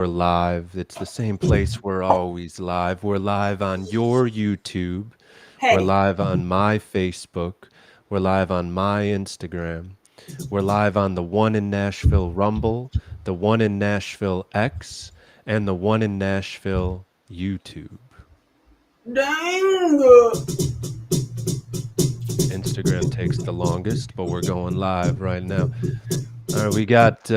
We're live. It's the same place we're always live. We're live on your YouTube. We're Hey, live on my Facebook. We're live on my Instagram. We're live on the one in Nashville Rumble, the one in Nashville X, and the one in Nashville YouTube. dang. Instagram takes the longest, but we're going live right now. All right, we got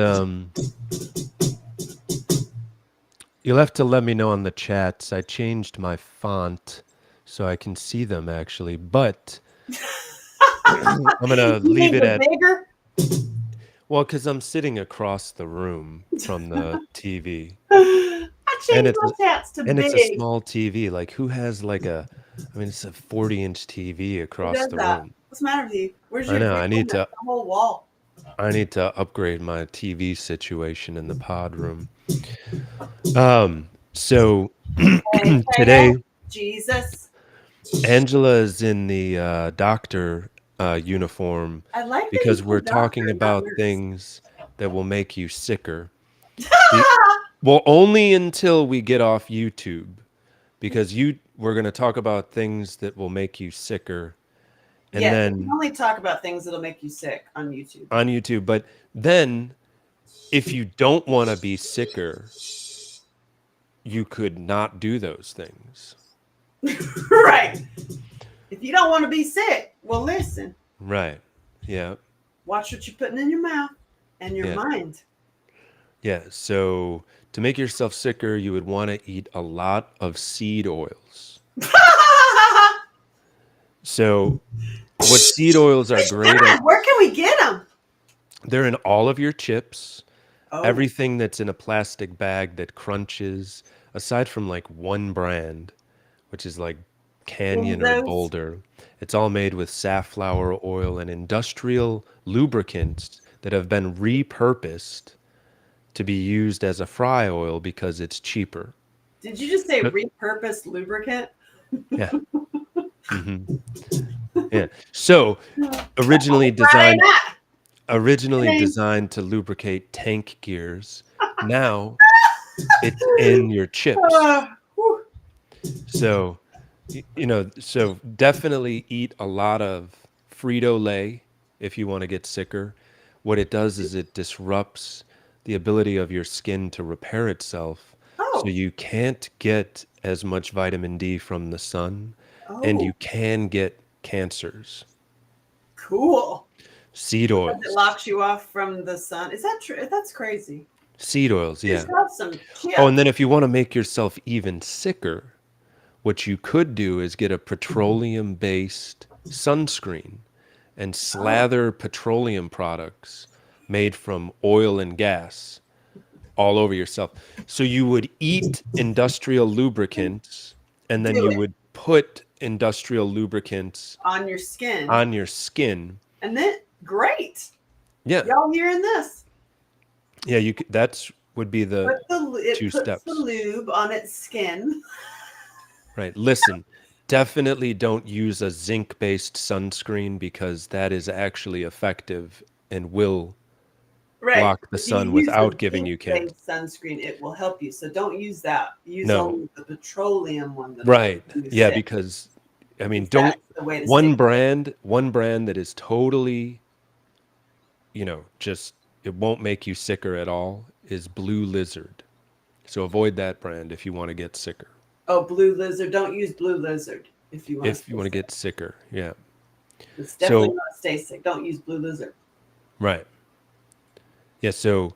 you'll have to let me know on the chats. I changed my font so I can see them actually, but I'm gonna You leave need it the at bigger? because I'm sitting across the room from the TV, I and changed it's my chats to a big. small TV. Like who has like a? I mean, it's a 40-inch TV Who across does the that? room. What's the matter with you? Where's I your know. room? That's the whole wall. I need to upgrade my TV situation in the pod room. So Hey, hey, hey. today Jesus. Angela is in the doctor uniform I like that you because we're said doctor talking and not about nurse. things that will make you sicker. Be- well, only until we get off YouTube, because we're going to talk about things that will make you sicker, and Yes, we can then only talk about things that'll make you sick on YouTube. on YouTube. But then, if you don't want to be sicker, you could not do those things. Right. If you don't want to be sick, well, listen. Right. Yeah. Watch what you're putting in your mouth and your Yeah. mind. Yeah. So to make yourself sicker, you would want to eat a lot of seed oils. So what seed oils are great at, Where can we get them? they're in all of your chips, Oh, everything that's in a plastic bag that crunches, aside from like one brand, which is like Canyon or those. Boulder. It's all made with safflower oil and industrial lubricants that have been repurposed to be used as a fry oil because it's cheaper. Did you just say But- repurposed lubricant? Yeah. hmm Yeah. So originally Friday designed originally night. designed to lubricate tank gears. Now it's in your chips. Whew. So, so definitely eat a lot of Frito-Lay if you want to get sicker. What it does is it disrupts the ability of your skin to repair itself. So Oh, you can't get as much vitamin D from the sun, and oh, you can get cancers. cool. Seed Because it oils. locks you off from the sun. Is that true? That's crazy. Seed oils, Just yeah. have some Oh, and chips. then if you want to make yourself even sicker, what you could do is get a petroleum-based sunscreen and Oh, slather petroleum products made from oil and gas all over yourself. So you would eat industrial lubricants and then do you it would put industrial lubricants on your skin. on your skin. And then, great. Yeah. Y'all hearing this? Yeah, that's would be the It two puts the steps. lube on its skin. Right. Listen, definitely don't use a zinc-based sunscreen because that is actually effective and will Right. block the If you sun use without the giving you cancer. zinc-based sunscreen, it will help you. So don't use that. Use No. only the petroleum one that'll Right. make you Yeah, sick. because I mean, Because don't that's the way to stay sick. one brand that is totally, just it won't make you sicker at all is Blue Lizard. So avoid that brand if you want to get sicker. Oh, Blue Lizard. Don't use Blue Lizard if you want to If you stay want to sick. get sicker. Yeah. It's definitely So, not to stay sick. Don't use Blue Lizard. right. Yeah, so Or use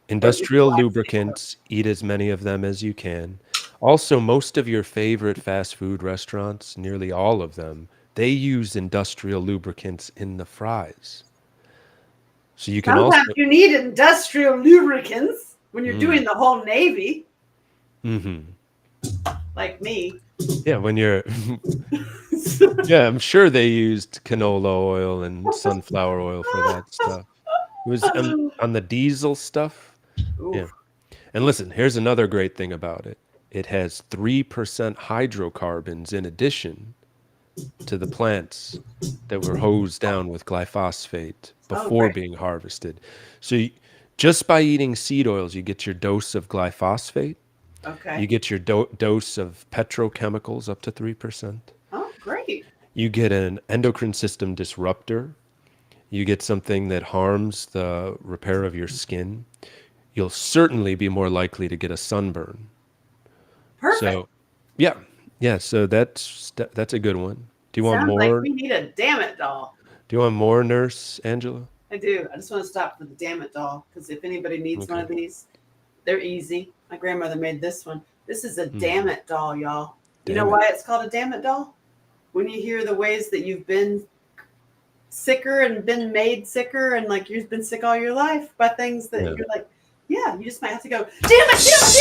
industrial flaxseed oil. lubricants, eat as many of them as you can. Also, most of your favorite fast food restaurants, nearly all of them, they use industrial lubricants in the fries. So you can Sometimes also, you need industrial lubricants when you're mm, doing the whole Navy, hmm like me. yeah, when you're, yeah, I'm sure they used canola oil and sunflower oil for that stuff. It was on the diesel stuff. Yeah. Oof. And listen, here's another great thing about it. It has 3% hydrocarbons in addition to the plants that were hosed down with glyphosate Oh, before great. being harvested. So Just by eating seed oils, you get your dose of glyphosate. You Okay. get your dose of petrochemicals up to 3%. Oh, great. You get an endocrine system disruptor. You get something that harms the repair of your skin. You'll certainly be more likely to get a sunburn. Perfect. So, yeah, yeah. So that's a good one. Do you want Sounds like more? we need a damn it doll. Do you want more, Nurse Angela? I do. I just want to stop for the damn it doll because if anybody needs one Okay. of these, they're easy. My grandmother made this one. This is a damn Hmm. it doll, y'all. You know Damn it. why it's called a damn it doll? When you hear the ways that you've been sicker and been made sicker and like you've been sick all your life by things that Yeah. you're like, yeah, you just might have to go, damn it, damn it,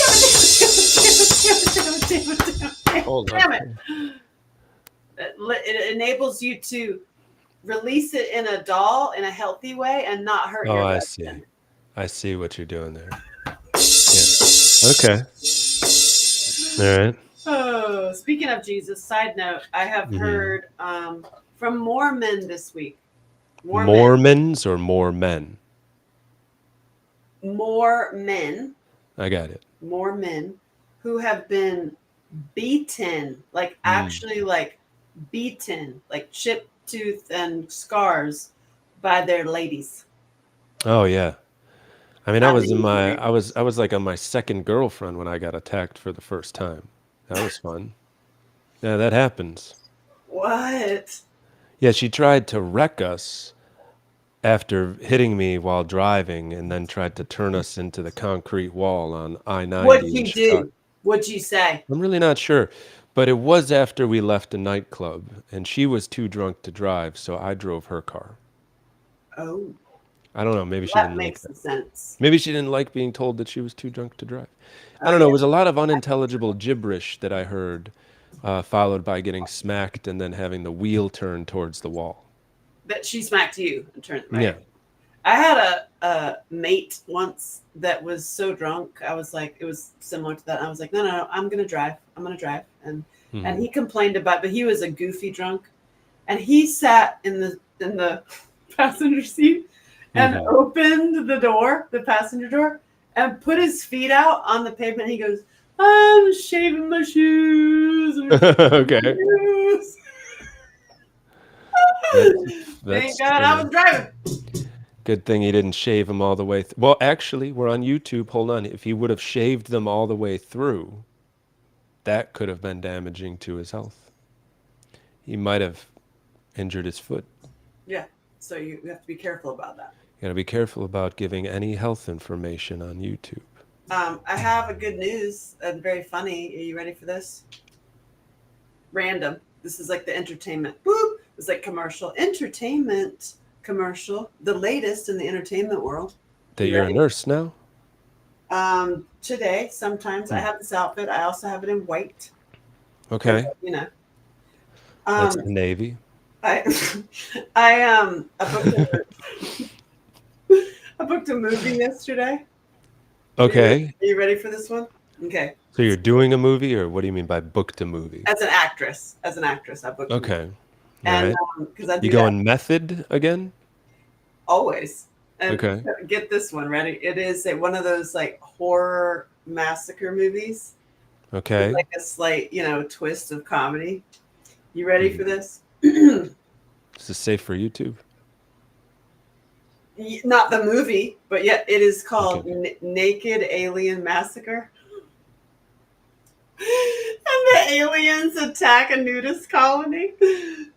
damn it, damn it, damn it, damn it, damn it, Hold damn it. on. It enables you to release it in a doll in a healthy way and not hurt Oh, your I husband. see. I see what you're doing there. Yeah. Okay. All right. Oh, speaking of Jesus, side note, I have Mm-hmm. heard from more men this week. Mormons or more men? More men, I got it. more men who have been beaten, like Mm. actually like beaten, like chipped tooth and scars by their ladies. Oh yeah. I mean, I mean, I was like on my second girlfriend when I got attacked for the first time. That was fun. Yeah, that happens. what? Yeah, she tried to wreck us after hitting me while driving and then tried to turn us into the concrete wall on What'd I-90 in you Chicago. do? What'd you say? I'm really not sure, but it was after we left a nightclub and she was too drunk to drive, so I drove her car. Oh, I don't know, maybe she that didn't like makes that. some sense. Maybe she didn't like being told that she was too drunk to drive. I Oh don't know. yeah, It was a lot of unintelligible gibberish that I heard, followed by getting smacked and then having the wheel turn towards the wall. that she smacked you and turned right. Yeah. I had a mate once that was so drunk. I was like, it was similar to that. I was like, no, no, no, I'm gonna drive. I'm gonna drive. And Hmm. he complained about, but he was a goofy drunk, and he sat in the passenger seat and Hmm. opened the door, the passenger door, and put his feet out on the pavement. He goes, I'm shaving my shoes. I'm shaving my Okay. shoes. That's Thank that's God I was driving. good thing he didn't shave them all the way. Well, actually, we're on YouTube. Hold on. If he would have shaved them all the way through, that could have been damaging to his health. He might have injured his foot. Yeah. So you have to be careful about that. You gotta be careful about giving any health information on YouTube. I have a good news and very funny. Are you ready for this? Random. This is like the entertainment. Boop. It's like commercial. Entertainment commercial. The latest in the entertainment world. That You you're a ready? nurse now? Today, sometimes I Hmm. have this outfit. I also have it in white. Because, Okay. you know. That's Um, the Navy. I I booked I booked a movie yesterday. Okay. Are you ready for this one? Okay. So you're doing a movie, or what do you mean by booked a movie? As an actress, I booked a movie. Okay. All And right. because I You do that going method again? always. And Okay. get this one ready. It is one of those like horror massacre movies with Okay. like a slight, twist of comedy. You ready for Mhm. this? Is this safe for YouTube? Not the movie, but yet it is called Okay. Naked Alien Massacre. And the aliens attack a nudist colony.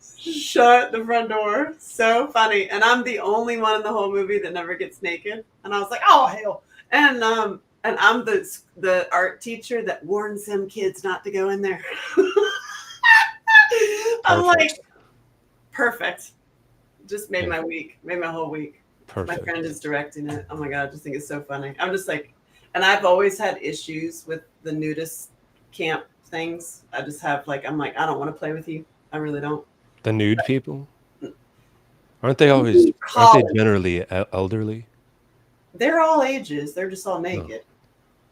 Shut the front door. So funny. And I'm the only one in the whole movie that never gets naked. And I was like, oh hell. And I'm the art teacher that warns them kids not to go in there. I'm Perfect. like, perfect. Just made Yeah. my week, made my whole week. My friend Perfect. is directing it. Oh my god, I just think it's so funny. I'm just like, and I've always had issues with the nudist camp things. I just have like, I'm like, I don't want to play with you. I really don't. The nude people? Aren't they College, generally elderly? they're all ages. They're just all Oh. naked,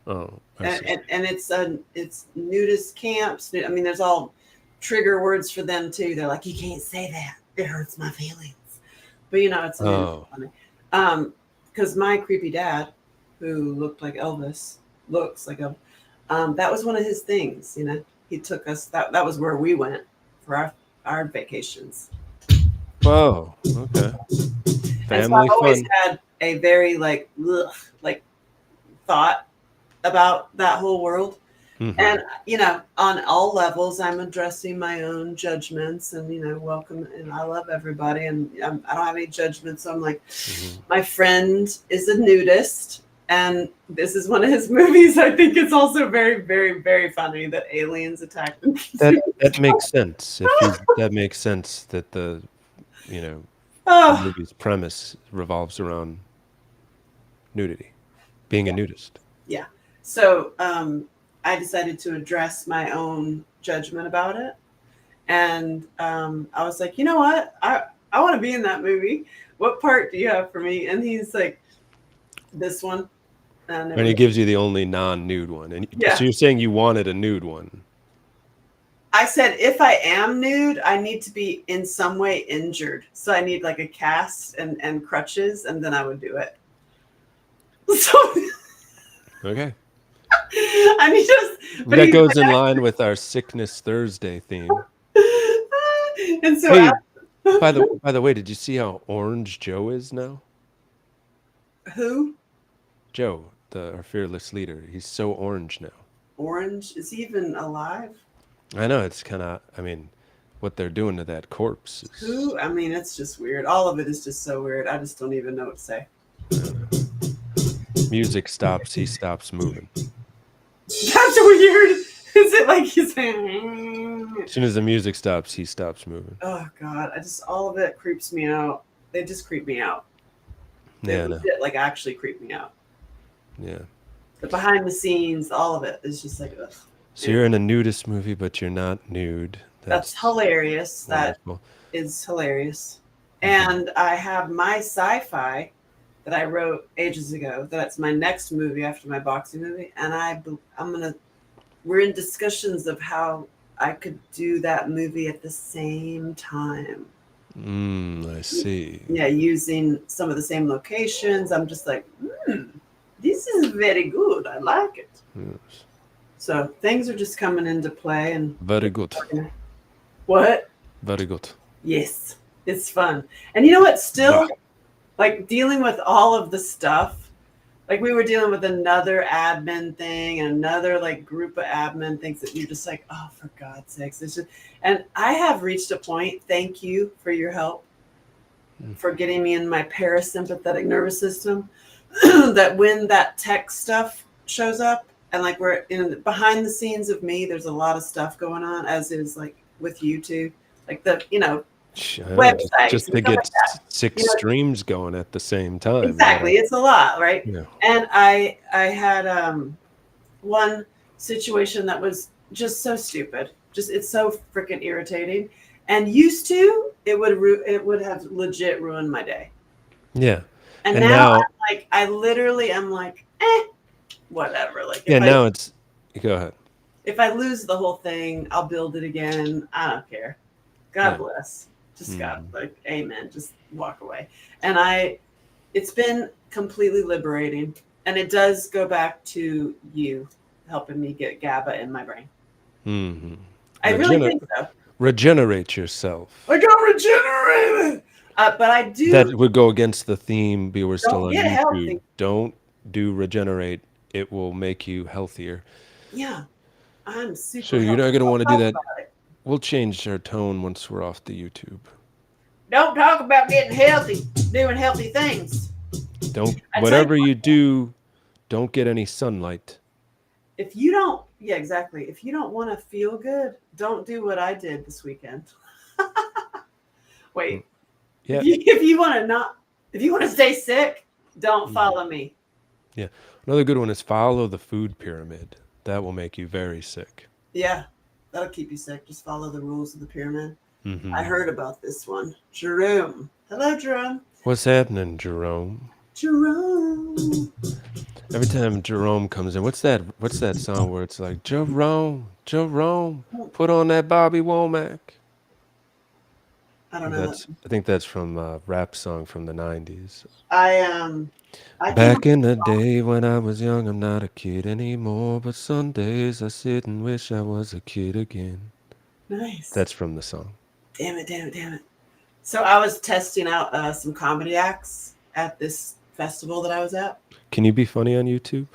Oh, I and see. and, and it's nudist camps. I mean, there's all trigger words for them too. They're like, you can't say that. It hurts my feelings. But it's a nudist Oh. funny. Because my creepy dad who looked like Elvis, looks like Elvis. That was one of his things. He took us. That was where we went for our vacations. Whoa. Okay. And so I've Family always fun. had a very like thought about that whole world. Mm-hmm. And on all levels, I'm addressing my own judgments, and welcome. And I love everybody, and I don't have any judgments. So I'm like, Mm-hmm. my friend is a nudist, and this is one of his movies. I think it's also very, very, very funny that aliens attack them. That makes sense. If he's that makes sense that you know the Oh, movie's premise revolves around nudity, being a yeah, nudist. yeah. So I decided to address my own judgment about it, and I was like, you know what, I want to be in that movie. What part do you have for me? And he's like, this one. And it And he was, gives you the only non-nude one. And so yeah. you're saying you wanted a nude one. I said, if I am nude, I need to be in some way injured. So I need like a cast and crutches, and then I would do it. So Okay. I need just, but That he's goes in line with our Sickness Thursday theme. like, and so Hey, I, by the way, did you see how orange Joe is now? who? Joe, our fearless leader. He's so orange now. Orange? Is he even alive? I know it's kind of. I mean, what they're doing to that corpse is. Who? I mean, it's just weird. All of it is just so weird. I just don't even know what to say. I don't know. Music stops. He stops moving. That's weird. Is it like he's saying? As soon as the music stops, he stops moving. Oh God! All of it creeps me out. They just creep me out. They Yeah, no. legit like actually creep me out. Yeah. The behind the scenes, all of it is just like, ugh. So you're in a nudist movie, but you're not nude. That's That's hilarious. That wonderful. is hilarious. Hmm. And I have my sci-fi that I wrote ages ago. That's my next movie after my boxing movie, and I'm gonna. We're in discussions of how I could do that movie at the same time. I see. Yeah, using some of the same locations. I'm just like, this is very good. I like it. Yes. So things are just coming into play, and Very good. what? Very good. Yes, it's fun. And you know what? Bah. Still, like dealing with all of the stuff. Like we were dealing with another admin thing and another like group of admin things that you're just like, oh, for God's sakes. It's just, and I have reached a point. Thank you for your help, for getting me in my parasympathetic nervous system. That when that tech stuff shows up, and like we're in behind the scenes of me, there's a lot of stuff going on, as is like with YouTube, like the websites Just and to stuff get like that. six You know, streams going at the same time. You exactly, gotta, it's a lot, right? yeah. And I had one situation that was just so stupid. Just it's so freaking irritating. And used to it would have legit ruined my day. Yeah. And And now now, I'm like I literally am like whatever. Like yeah, now it's, go ahead. if I lose the whole thing, I'll build it again. I don't care. God Yeah. bless. Just God, Mhm. like, amen. Just walk away. And it's been completely liberating. And it does go back to you helping me get GABA in my brain. Mhm. I really think so. Regenerate yourself. I got regenerated. But I That do would go against the theme, but we're still don't on get YouTube. healthy. Don't do regenerate. It will make you healthier. Yeah, I'm So super you're not healthy. going to Don't want to do talk that. about it. We'll change our tone once we're off the YouTube. Don't talk about getting healthy, doing healthy things. Don't, I tell you whatever you do, don't get any sunlight. if you don't, yeah, exactly. If you don't want to feel good, don't do what I did this weekend. Mm. Wait, Yeah. if you want to not, if you want to stay sick, don't Mhm. follow me. Yeah. Another good one is follow the food pyramid. That will make you very sick. Yeah, that'll keep you sick. Just follow the rules of the pyramid. I Hmm. heard about this one. Jerome. Hello, Jerome. What's happening, Jerome? Jerome. Every time Jerome comes in, what's that song where it's like, Jerome, Jerome, put on that Bobby Womack. I don't know. I think that's from a rap song from the 90s. I came up Back in the day when I was young, I'm not a kid anymore, but some days I sit and wish I was a kid again. nice. That's from the song. Damn it, damn it, damn it. So I was testing out some comedy acts at this festival that I was at. Can you be funny on YouTube?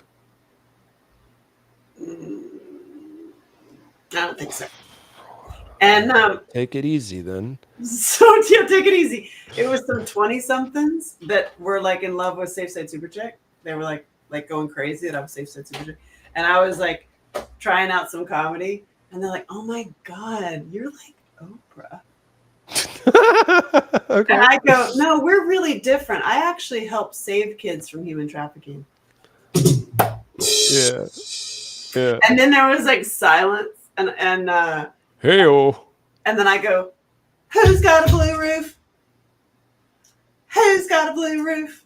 Mm, I don't think so. And Take it easy then. so yeah, take it easy. It was some 20 somethings that were like in love with Safe Side Super Chick. They were like going crazy that I was Safe Side Super Chick. And I was like trying out some comedy and they're like, "Oh my god, you're like Oprah." And Okay. I go, "No, we're really different. I actually help save kids from human trafficking." Yeah. Yeah. And then there was like silence Hey-oh. and then I go, "Who's got a blue roof? Who's got a blue roof?"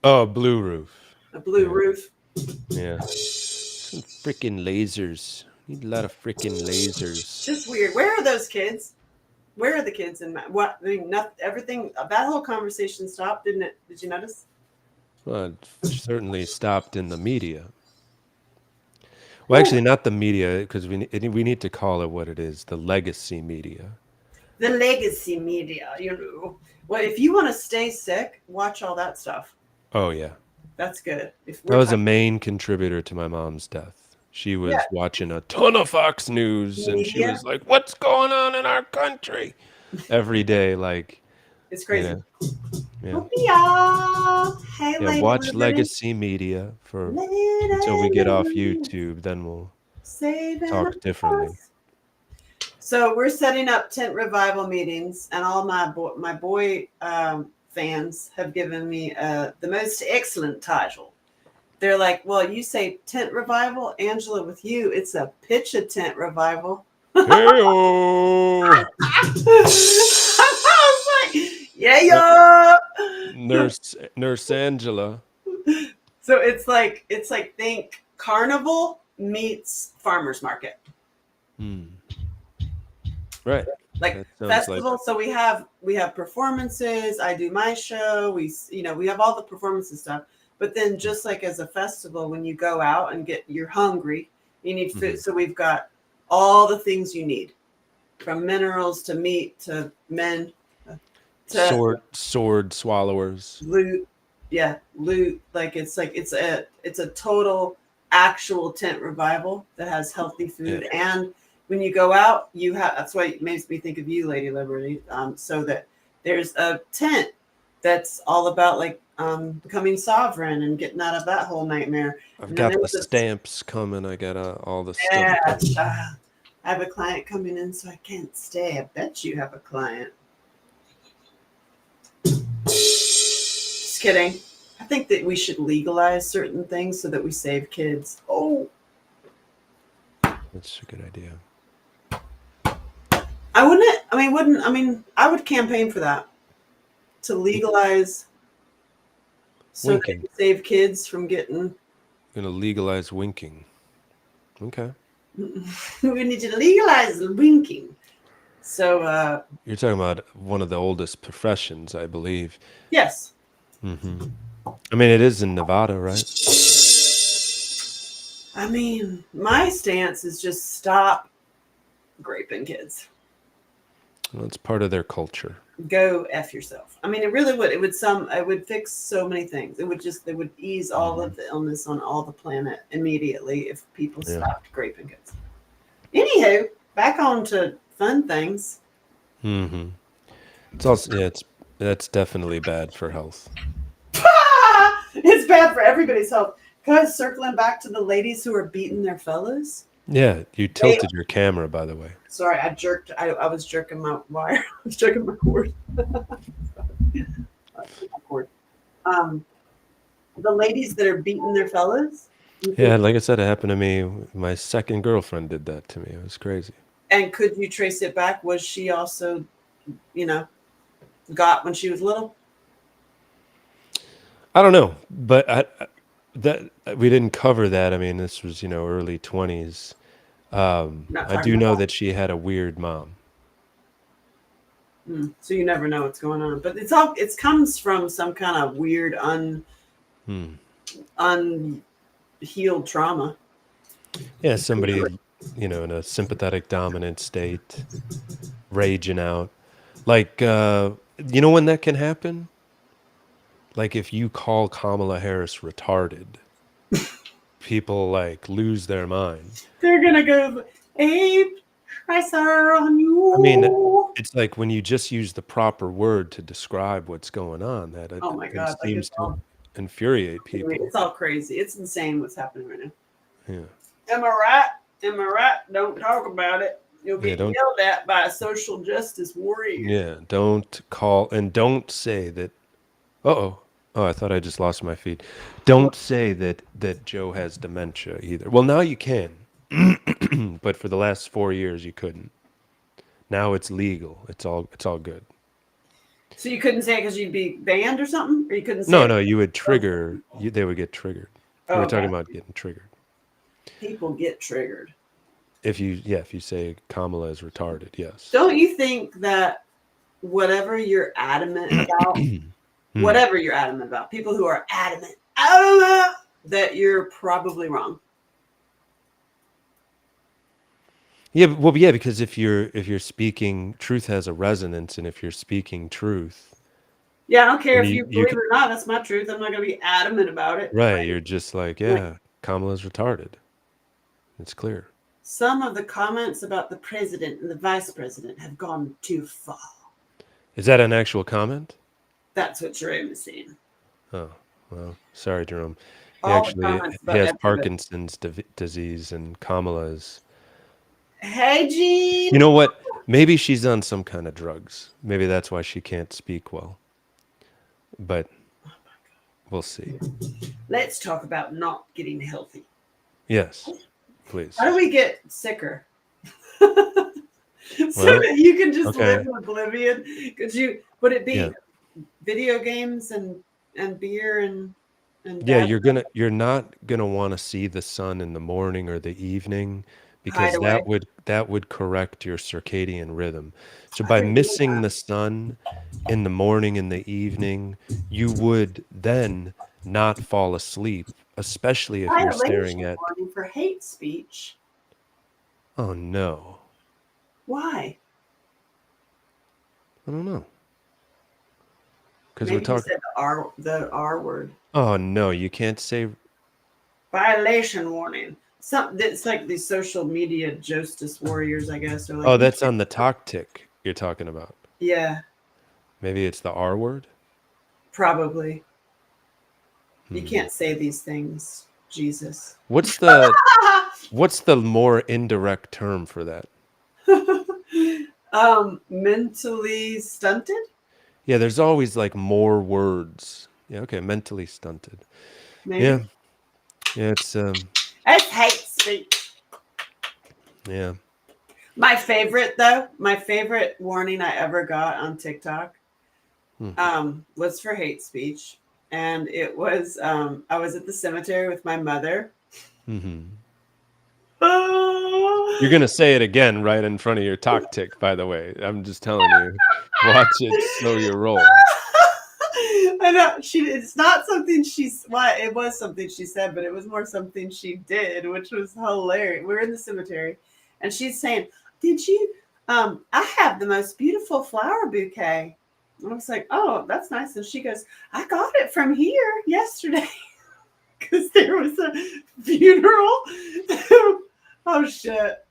Oh, Blue Roof. A blue Yeah. roof. Yeah. Some freaking lasers. Need a lot of freaking lasers. Just weird. Where are those kids? Where are the kids in what? I mean, everything. That whole conversation stopped, didn't it? Did you notice? Well, it certainly stopped in the media. Well, Well, actually, not the media, because we need to call it what it is, the legacy media. the legacy media, you know. Well, if you want to stay sick, watch all that stuff. Oh, yeah. That's good. If That we're was a talking, main contributor to my mom's death. She yeah, was watching a ton of Fox News, and she media, was like, "What's going on in our country?" Every day, like, it's you crazy. know, yeah. Hope y'all. Hey, Yeah, Lady watch Liberty. legacy media for until we Lady get off Liberty. YouTube, then we'll Saving talk differently. us. So we're setting up tent revival meetings, and all my boy fans have given me the most excellent title. They're like, "Well, you say tent revival, Angela. With you, it's a pitch a tent revival." Hey-oh! I was like, "Yeah, Uh, yeah." Nurse Angela. So it's like think carnival meets farmers market. Hmm. Right. Like That sounds like festival. So we have performances. I do my show. We have all the performances stuff. But then just like as a festival, when you go out and you're hungry, you need food. mhm. So we've got all the things you need, from minerals to meat to men to Sword swallowers. loot. Yeah, loot. Like it's a total actual tent revival that has healthy Yeah. food. And when you go out, you have that's why it makes me think of you, Lady Liberty. So that there's a tent that's all about like becoming sovereign and getting out of that whole nightmare. I've And then got the there's this stamps coming. I got all the stuff yeah, coming. I have a client coming in, so I can't stay. I bet you have a client. Just kidding. I think that we should legalize certain things so that we save kids. Oh, That's a good idea. I wouldn't. I mean, wouldn't. I mean, I would campaign for that to legalize so that Winking. you save kids from getting. Gonna legalize winking. Okay. We need to legalize winking. So, You're talking about one of the oldest professions, I believe. yes. Hmm. I mean, it is in Nevada, right? I mean, my stance is just stop raping kids. Well, it's part of their culture. Go f yourself. I mean, it really would. It would fix so many things. It would ease all Hmm. of the illness on all the planet immediately if people Yeah. stopped raping kids. Anywho, back on to fun things. Hmm. It's also that's definitely bad for health. It's bad for everybody's health. Guys, circling back to the ladies who are beating their fellas. Yeah, you They, tilted your camera, by the way. sorry, I jerked. I was jerking my wire. I was jerking my cord. My cord. Um, the ladies that are beating their fellas. Yeah, like I said, it happened to me. My second girlfriend did that to me. It was crazy. And could you trace it back? Was she also, you know, got when she was little? I don't know, but that we didn't cover that. I mean, this was early 20s. Not I talking do know about. that she had a weird mom. So you never know what's going on. But it comes from some kind of weird Hmm. unhealed trauma. Yeah, somebody, in a sympathetic dominant state, raging out. Like, when that can happen? Like, if you call Kamala Harris retarded, people like lose their mind. They're gonna go ape tracer on I mean, you. it's like when you just use the proper word to describe what's going on, that Oh my it god! Like seems to infuriate people. it's all crazy. It's insane what's happening right now. Yeah. Am I right? Am I right? Don't talk about it. You'll Yeah, get don't yelled at by a social justice warrior. yeah, don't call and don't say that. Uh-oh. Oh, I thought I just lost my feed. What? Don't say that Joe has dementia either. Well, now you can. But for the last 4 years you couldn't. Now it's legal. It's all good. So you couldn't say it because you'd be banned or something, or you couldn't say No, it. no, you would trigger they would get triggered. We Oh, were talking okay. about getting triggered. People get triggered. If you say Kamala is retarded, yes. Don't you think that whatever you're adamant about, Hmm. people who are adamant, that you're probably wrong. Yeah, well, yeah, because if you're speaking truth has a resonance, and if you're speaking truth, Yeah, I don't care then if you you you believe can it or not. That's my truth. I'm not going to be adamant about it. right, you're just like, Like yeah, Kamala's retarded. It's clear. some of the comments about the president and the vice president have gone too far. Is that an actual comment? That's what Jerome is saying. Oh, well, sorry, Jerome. He All the actually comments he about has everybody. Parkinson's disease, and Kamala's. Hey, You Gene. know what? Maybe she's on some kind of drugs. Maybe that's why she can't speak well. But we'll see. Let's talk about not getting healthy. Yes, How please. do we get sicker? So Well, that you can just live okay. in oblivion? Would it Yeah. be video games and beer and Yeah, bad you're not gonna want to see the sun in the morning or the evening, because hideaway? that would correct your circadian rhythm. So I by didn't know missing that. the sun in the morning and the evening, you would then not fall asleep, especially if you're staring Violation at, warning for hate speech. oh no, Why? I don't know, because we're Maybe he talking. said the R word. Oh no, you can't say. Violation warning. Some it's like these social media justice warriors, I guess, are like Oh, you that's can't. on the talk tick you're talking about. Yeah, Maybe it's the R word. probably. You Hmm. can't say these things, Jesus. What's the what's the more indirect term for that? Mentally stunted, Yeah, there's always like more words. Yeah, okay, mentally stunted. maybe. Yeah, yeah, it's That's hate speech. yeah. My favorite warning I ever got on TikTok Hmm. was for hate speech. And it was, I was at the cemetery with my mother. Hmm. You're Oh. gonna say it again right in front of your talk tick, by the way. I'm just telling you. Watch it slow your roll. I know it's not something she's well, it was something she said, but it was more something she did, which was hilarious. We were in the cemetery and she's saying, did you I have the most beautiful flower bouquet. And I was like, oh, that's nice. And she goes, I got it from here yesterday because there was a funeral. Oh shit.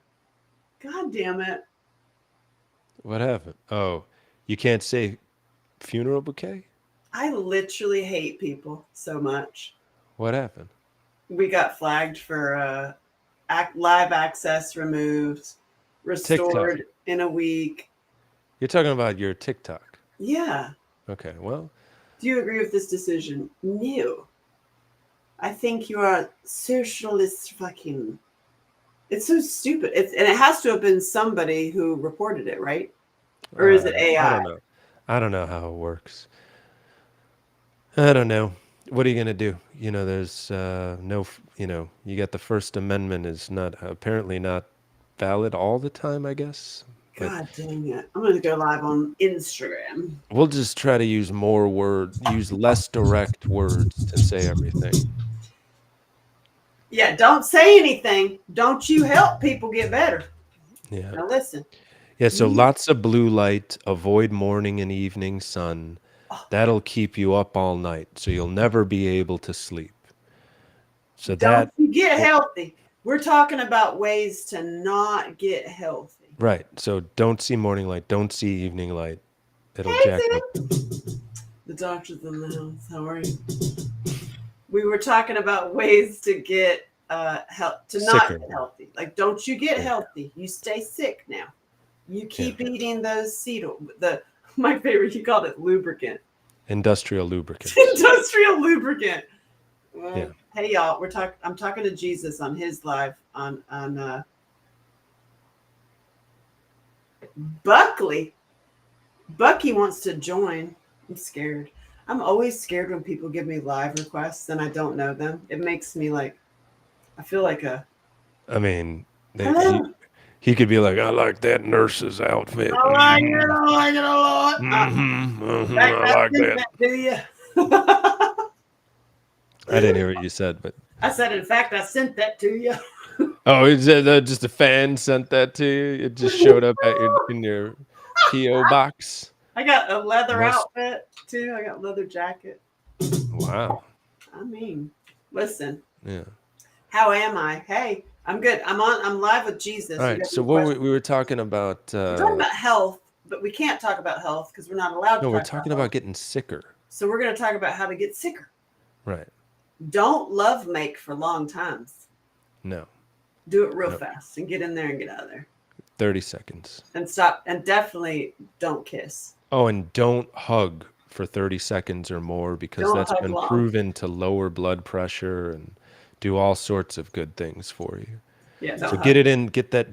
God damn it. What happened? Oh, you can't say funeral bouquet? I literally hate people so much. What happened? We got flagged for live access removed, TikTok. restored in a week. You're talking about your TikTok. Yeah. Okay, well, Do you agree with this decision? No. I think you are socialist fucking. It's so stupid. And it has to have been somebody who reported it, right? Or is it I AI? don't know. I don't know how it works. I don't know. What are you gonna do? There's no. You got the First Amendment is not apparently not valid all the time, I guess. But God dang it. I'm going to go live on Instagram. we'll just try to use less direct words to say everything. Yeah, don't say anything. Don't you help people get better. Yeah. Now listen. Yeah, so You, lots of blue light, avoid morning and evening sun. oh, That'll keep you up all night, so you'll never be able to sleep. So don't that you get well, healthy. We're talking about ways to not get healthy. right. So don't see morning light, don't see evening light. It'll Hey, jack up. Sid. The doctor's in the house. How are you? We were talking about ways to get to not Sicker. get healthy. Like, don't you get Yeah. healthy? You stay sick now. You Yeah. keep eating those the my favorite. He called it lubricant, Industrial lubricants. industrial lubricant. Yeah. Hey y'all, I'm talking to Jesus on his live on Buckley. Bucky wants to join. I'm scared. I'm always scared when people give me live requests and I don't know them. It makes me like I feel like a I mean, hello. he could be like, I like that nurse's outfit. I like it. I like it a lot. In fact, I I like sent that. that to you. I didn't hear what you said, but I said, in fact, I sent that to you. oh, is it just a fan sent that to you? It just showed up at your PO box. I got a leather Must outfit too. I got leather jacket. wow. I mean, listen, Yeah. how am I? Hey, I'm good. I'm live with All Jesus. You right. got So any what questions? we were talking about We're talking about health, but we can't talk about health because we're not allowed to no, we're talk about talking health. about getting sicker. So we're going to talk about how to get sicker. Right. Don't love make for long times. No. Do it real No. fast and get in there and get out of there. 30 seconds. And stop. And definitely don't kiss. Oh, and don't hug for 30 seconds or more because Don't that's hug been long. proven to lower blood pressure and do all sorts of good things for you. Yeah, So don't get hug. it in,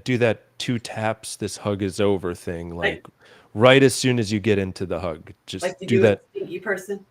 do that 2 taps, this hug is over thing, Like, like right as soon as you get into the hug. Just like you do do a that. stinky person.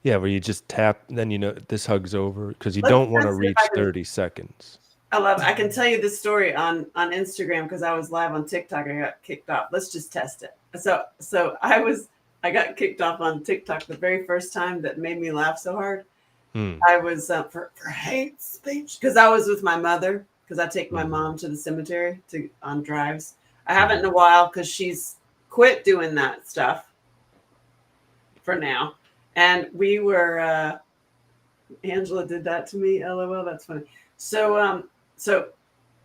Yeah, where you just tap, then this hug's over because you Let's don't want to test if I reach can. 30 seconds. I can tell you this story on Instagram because I was live on TikTok. I got kicked off. Let's just test it. So I got kicked off on TikTok the very first time that made me laugh so hard. Hmm. I was for hate speech because I was with my mother because I take my Mhm. mom to the cemetery on drives. I haven't in a while because she's quit doing that stuff for now. And we were Angela did that to me. LOL, that's funny. So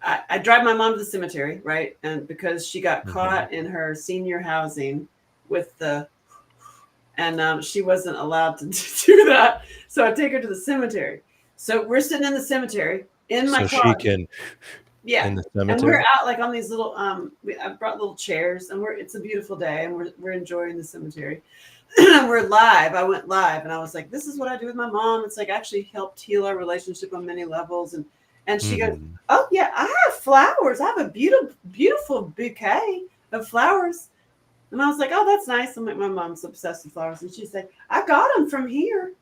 I drive my mom to the cemetery, right? And because she got caught in her senior housing with and she wasn't allowed to do that. So I take her to the cemetery. So we're sitting in the cemetery in my So she car. can Yeah. in the And we're cemetery. out like on these little I brought little chairs and it's a beautiful day and we're enjoying the cemetery. We're live. I went live and I was like, this is what I do with my mom. It's like actually helped heal our relationship on many levels. And she goes, Mhm. oh yeah, I have flowers. I have a beautiful bouquet of flowers. And I was like, oh, that's nice. I'm like, my mom's obsessed with flowers. And she's like, I got them from here.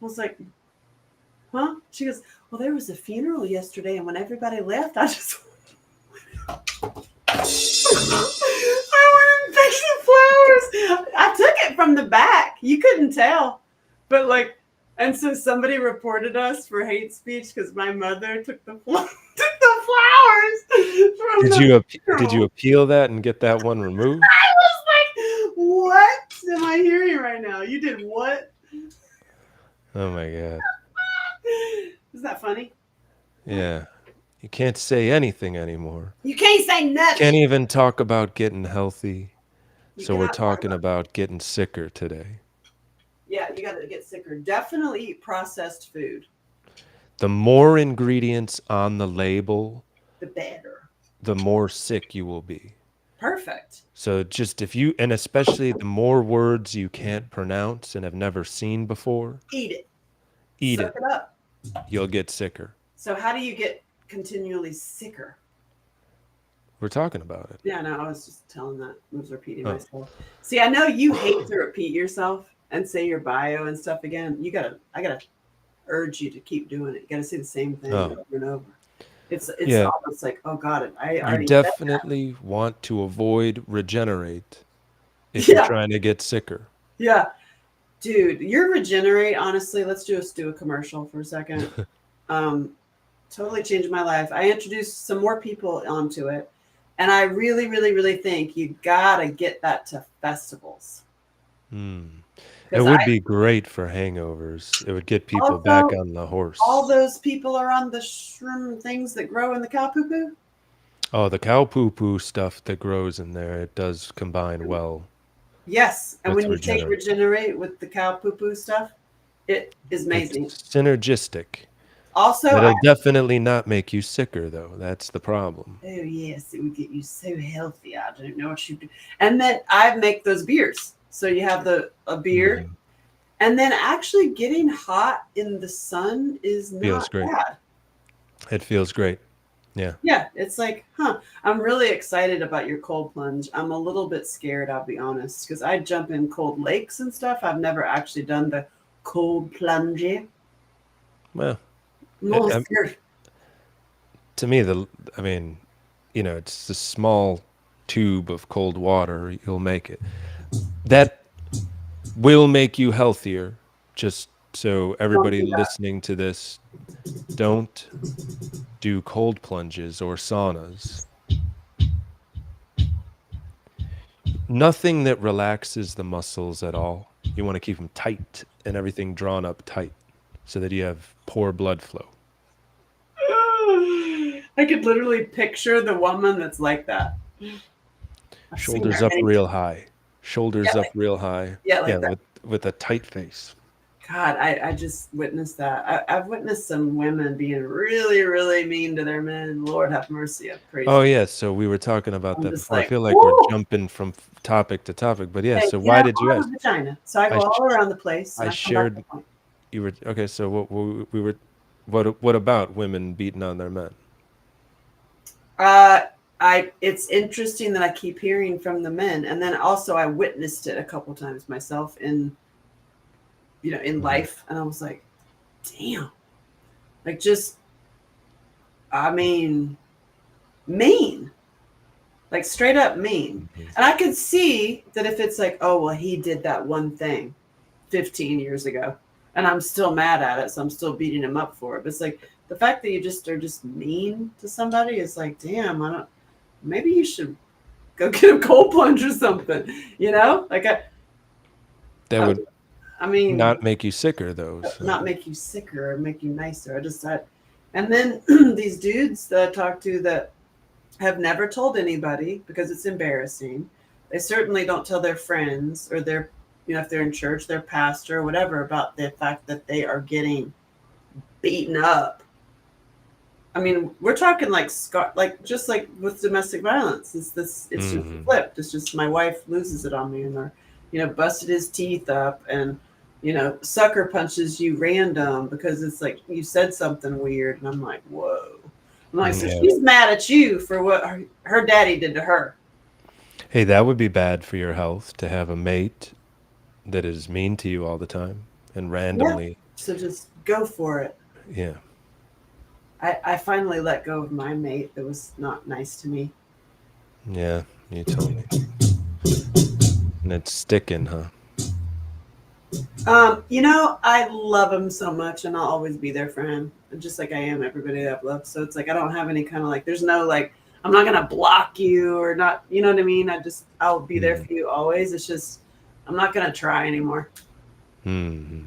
I was like, huh? She goes, well, there was a funeral yesterday. And when everybody left, I just I went and picked the flowers. I took it from the back. You couldn't tell. But like, and so somebody reported us for hate speech because my mother took the flowers from the Did you funeral. appeal that and get that one removed? I was like, what am I hearing right now? You did what? Oh my god. Is that funny? Yeah. You can't say anything anymore. You can't say Can't nothing. even talk about getting healthy. You So we're cannot talk talking about. about getting sicker today. Yeah, you got to get sicker. Definitely eat processed food. The more ingredients on the label, The better. the more sick you will be. Perfect. So just and especially the more words you can't pronounce and have never seen before, Eat it. eat Suck it. it up. You'll get sicker. So how do you get continually sicker? We're talking about it. Yeah, no, I was just telling that. I was repeating Oh. myself. See, I know you hate to repeat yourself and say your bio and stuff again. I gotta urge you to keep doing it. You gotta say the same thing Oh. over and over. It's Yeah, almost like, oh god, I you already said that. definitely want to avoid regenerate if you're Yeah, trying to get sicker. yeah, dude, your Regenerate. Honestly, let's just do a commercial for a second. Um, totally changed my life. I introduced some more people onto it, and I really, really, really think you gotta get that to festivals Hmm. It because I would be great for hangovers. It would get people back also on the all horse. those people are on the shroom things that grow in the cow poo poo. Oh, the cow poo poo stuff that grows in there, it does combine well Yes, and with when you take regenerate. Regenerate with the cow poo poo stuff, it is It's amazing. synergistic. Also, It'll definitely not make you sicker, though. That's the problem. oh yes, it would get you so healthy. I don't know what you do. And then I make those beers. So you have the a beer, Mhm. and then actually getting hot in the sun is Feels not great. bad. It feels great. Yeah. Yeah, it's like, huh. I'm really excited about your cold plunge. I'm a little bit scared, I'll be honest, because I jump in cold lakes and stuff. I've never actually done the cold plunge. I'm Well, a I, little I, scared. to me, I mean, it's a small tube of cold water. You'll make it. That will make you healthier. Just so Don't everybody do that. listening to this, don't do cold plunges or saunas. Nothing that relaxes the muscles at all. You want to keep them tight and everything drawn up tight so that you have poor blood flow. I could literally picture the woman that's like that. I've seen Shoulders her up many real times. high. Yeah, Shoulders up like real high. yeah, Yeah, like that. with a tight face. God, I just witnessed that. I've witnessed some women being really, really mean to their men. Lord have mercy. I praise Oh you. yeah, so we were talking about I'm that just before. I like, feel like we're whoo. jumping from topic to topic, but yeah. Hey, So you why know, did you I have ask? a vagina, so I I go sh- all around the place I and I come back to shared the point. you were okay. So we were what about women beating on their men? Uh, it's interesting that I keep hearing from the men, and then also I witnessed it a couple times myself in in Mhm, life, and I was like, damn, like just I mean, mean, like straight up mean. mhm. And I could see that if it's like, oh well, he did that one thing 15 years ago, and I'm still mad at it, so I'm still beating him up for it. But it's like the fact that you just are just mean to somebody is like, damn, I don't. Maybe you should go get a cold plunge or something. Like That I, would I mean, not make you sicker though. not So make you sicker or make you nicer. And then these dudes that I talk to that have never told anybody because it's embarrassing. They certainly don't tell their friends or their, if they're in church, their pastor or whatever about the fact that they are getting beaten up. I mean, we're talking like like just like with domestic violence. It's just hmm flipped. It's just my wife loses it on me, and they're, busted his teeth up, and sucker punches you random because it's like you said something weird, and I'm like, whoa. I'm like, so Yeah. she's mad at you for what her daddy did to her. Hey, that would be bad for your health to have a mate that is mean to you all the time and Yeah. randomly. So just go for it. Yeah. I finally let go of my mate that was not nice to me. Yeah. You told me. And it's sticking, huh? I love him so much, and I'll always be there for him, just like I am everybody that I've loved. So it's like I don't have any kind of like. There's no like. I'm not gonna block you or not. You know what I mean? I'll be there Mm. for you always. It's just I'm not gonna try anymore. Hmm.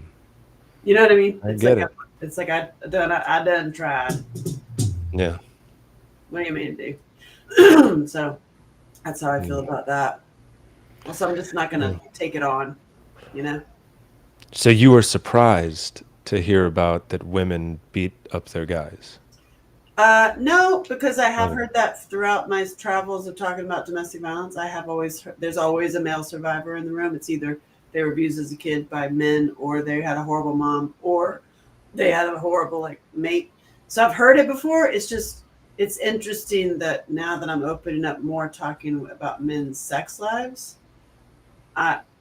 You know what I mean? I get it. It's like I done tried. Yeah. What do you mean to do? So that's how I feel Mm. about that. Also, I'm just not gonna Mm. take it on. You know. So you were surprised to hear about that women beat up their guys. No, because I have Oh. heard that throughout my travels of talking about domestic violence. I have always heard there's always a male survivor in the room. It's either they were abused as a kid by men, or they had a horrible mom, or they had a horrible like mate. So I've heard it before. It's interesting that now that I'm opening up more talking about men's sex lives,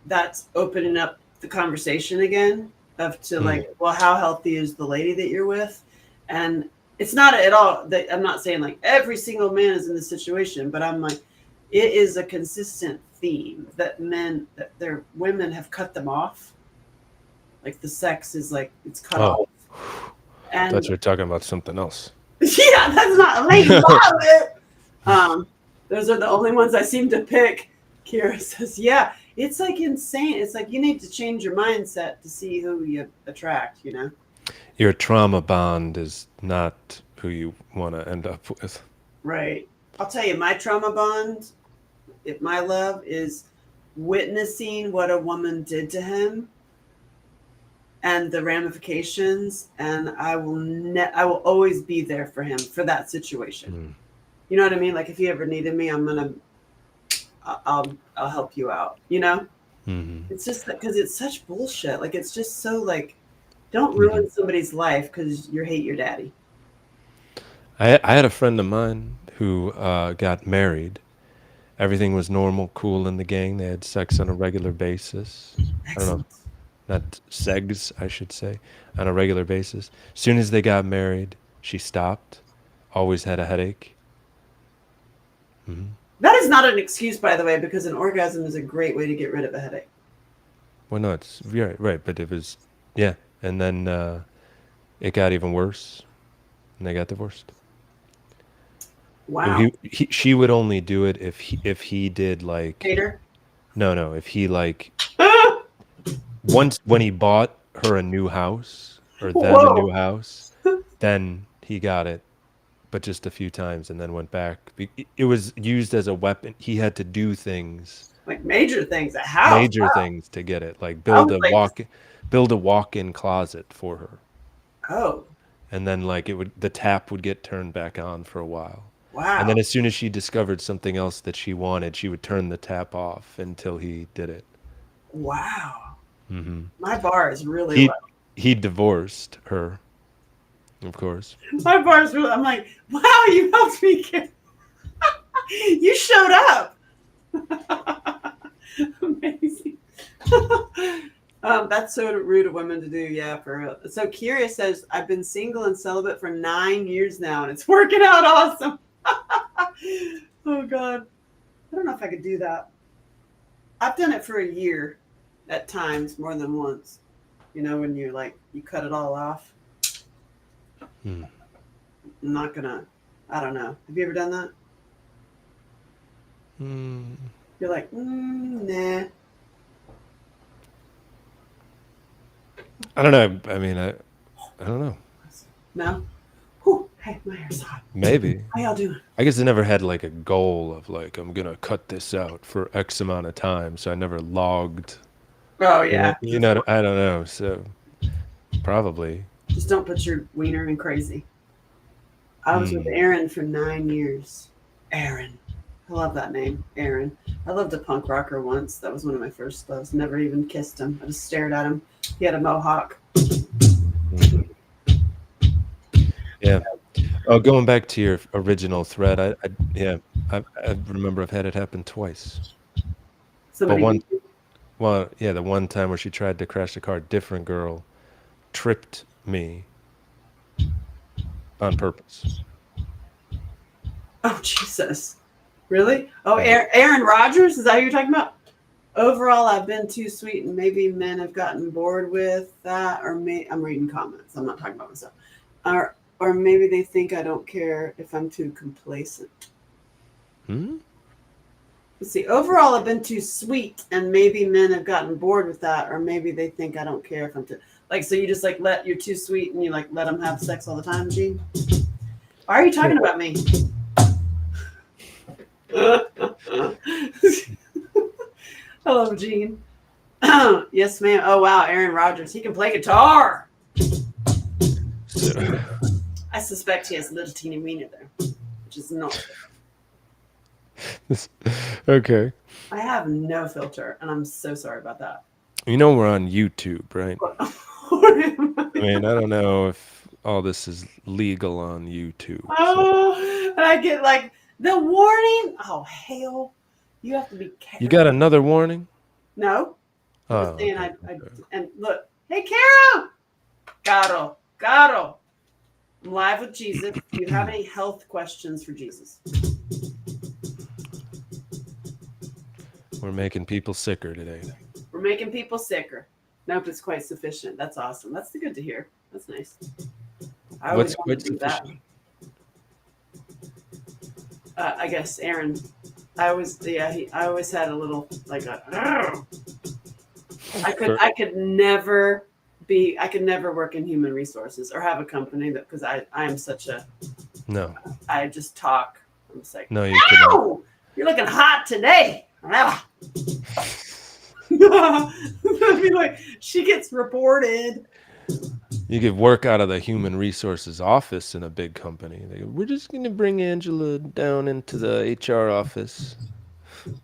that's opening up the conversation again of to Mm. like, well, how healthy is the lady that you're with? And It's not at all that I'm not saying like every single man is in this situation, but I'm like, it is a consistent theme that men that their women have cut them off. Like the sex is like it's cut Oh, off, thought and you were talking about something else. yeah, that's not Lady Violet. Um, those are the only ones I seem to pick. Kira says, yeah, it's like insane. It's like you need to change your mindset to see who you attract. You know, Your trauma bond is not who you want to end up with. right? I'll tell you, my trauma bond, if my love is witnessing what a woman did to him and the ramifications, and I will always be there for him for that situation. Mm. You know what I mean? Like if he ever needed me, I'll help you out. You know, Hmm. it's just because it's such bullshit. Like it's just so like, don't Hmm. ruin somebody's life because you hate your daddy. I had a friend of mine who got married. Everything was normal, cool in the gang. They had sex on a regular basis. I don't know, Excellent. not segs, I should say, on a regular basis. Soon as they got married, she stopped. Always had a headache. Hmm. That is not an excuse, by the way, because an orgasm is a great way to get rid of a headache. Well, no, it's right, right. But it was, yeah. And then it got even worse, and they got divorced. Wow. She would only do it if he did like Hater. no, no, if he like once when he bought her a new house or them a new Whoa. house, then he got it, but just a few times and then went back. It was used as a weapon. He had to do things, Like major things. A house. major things to get it, like I was like, build a walk-in closet for her. oh, And then like the tap would get turned back on for a while. And wow. then as soon as she discovered something else that she wanted, she would turn the tap off until he did it. Wow. Hmm. My bar is really low. He divorced her, of course. My bar is really, I'm like, wow, you helped me get, you showed up. Amazing. That's so rude of women to do. Yeah, for real. So Kira says, I've been single and celibate for 9 years now, and it's working out awesome. Oh God, I don't know if I could do that. I've done it for a year, at times more than once. You know, when you're like you cut it all off. Hmm. I'm not gonna. I don't know. Have you ever done that? Mm, You're like, nah. I don't know. I mean, I don't know. No. Whew. Hey, my hair's hot. Maybe. How y'all doing? I guess I never had like a goal of like I'm gonna cut this out for X amount of time, so I never logged. Oh yeah. I don't know. So probably. Just don't put your wiener in crazy. I was with Mm. Aaron for 9 years. Aaron. I love that name, Aaron. I loved a punk rocker once. That was one of my first loves. Never even kissed him. I just stared at him. He had a mohawk. Mhm. Yeah. Oh, going back to your original thread, yeah, I remember I've had it happen twice. But Somebody one, beat you. well, yeah, the one time where she tried to crash the car, different girl tripped me on purpose. Oh, Jesus. Really? Oh, Yeah. Aaron Rodgers? Is that who you're talking about? Overall, I've been too sweet, and maybe men have gotten bored with that, or I'm reading comments. I'm not talking about myself. Or maybe they think I don't care if I'm too complacent. Hmm? Let's see. Overall, I've been too sweet, and maybe men have gotten bored with that, or maybe they think I don't care if I'm too like. So you just like you're too sweet, and you like let them have sex all the time, Gene. Why are you talking about me? Hello, Gene. Yes, ma'am. Oh wow, Aaron Rodgers. He can play guitar. So, I suspect he has a little teeny wiener there, which is not. okay. I have no filter, and I'm so sorry about that. You know we're on YouTube, right? I mean, I don't know if all this is legal on YouTube. So Oh, and I get like the warning. Oh hell, you have to be you careful. got another warning? No, I'm just Oh, saying. okay. I Okay. and look. Hey, Carol. Caro. I'm live with Jesus. Do you have any health questions for Jesus? We're making people sicker today. We're making people sicker. Nope, it's quite sufficient. That's awesome. That's good to hear. That's nice. I always What's wanted quite to do that. sufficient? I guess Aaron. I always had a little like a. For, I could never be. I could never work in human resources or have a company that because I am such a. no, I just talk. I'm just like, no, you could not. ow, you're looking hot today. I'd be like, she gets reported. You could work out of the human resources office in a big company. They go, we're just going to bring Angela down into the HR office. You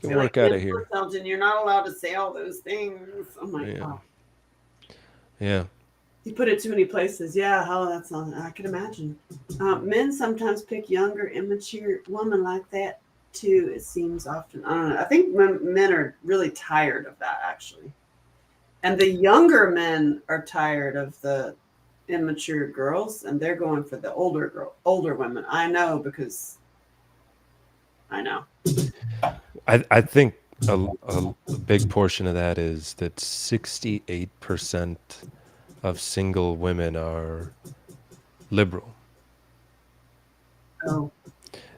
can Be like, work out Miss of here. Selton, you're not allowed to say all those things. I'm like, Yeah. oh. Yeah. You put it too many places. Yeah, how that's on. I can imagine. Men sometimes pick younger, immature women like that too. It seems often. I don't know. I think men are really tired of that actually, and the younger men are tired of the immature girls, and they're going for the older women. I know because I know. I think a big portion of that is that 68% of single women are liberal. Oh,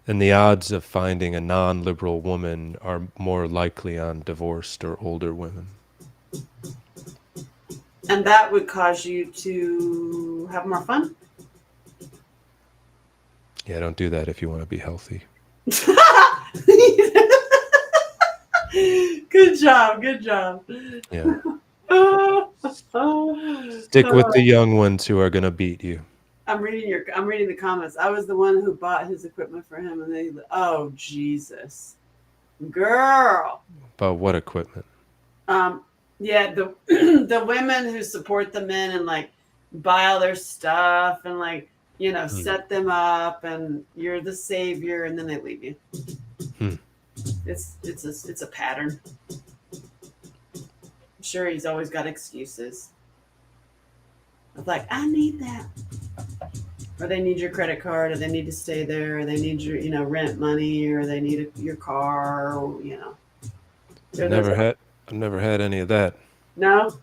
And the odds of finding a non-liberal woman are more likely on divorced or older women. and that would cause you to have more fun. Yeah, don't do that if you want to be healthy. Good job. Good job. Yeah. I'm Stick with the young ones who are going to beat you. I'm reading the comments. I was the one who bought his equipment for him, and they. Oh Jesus, girl. But what equipment? Yeah, the the women who support the men and like buy all their stuff and like set them up, and you're the savior, and then they leave you. Hmm. It's a pattern. I'm sure he's always got excuses. It's like, I need that. Or they need your credit card, or they need to stay there, or they need your, rent money, or they need your car, or, I've never had any of that. No?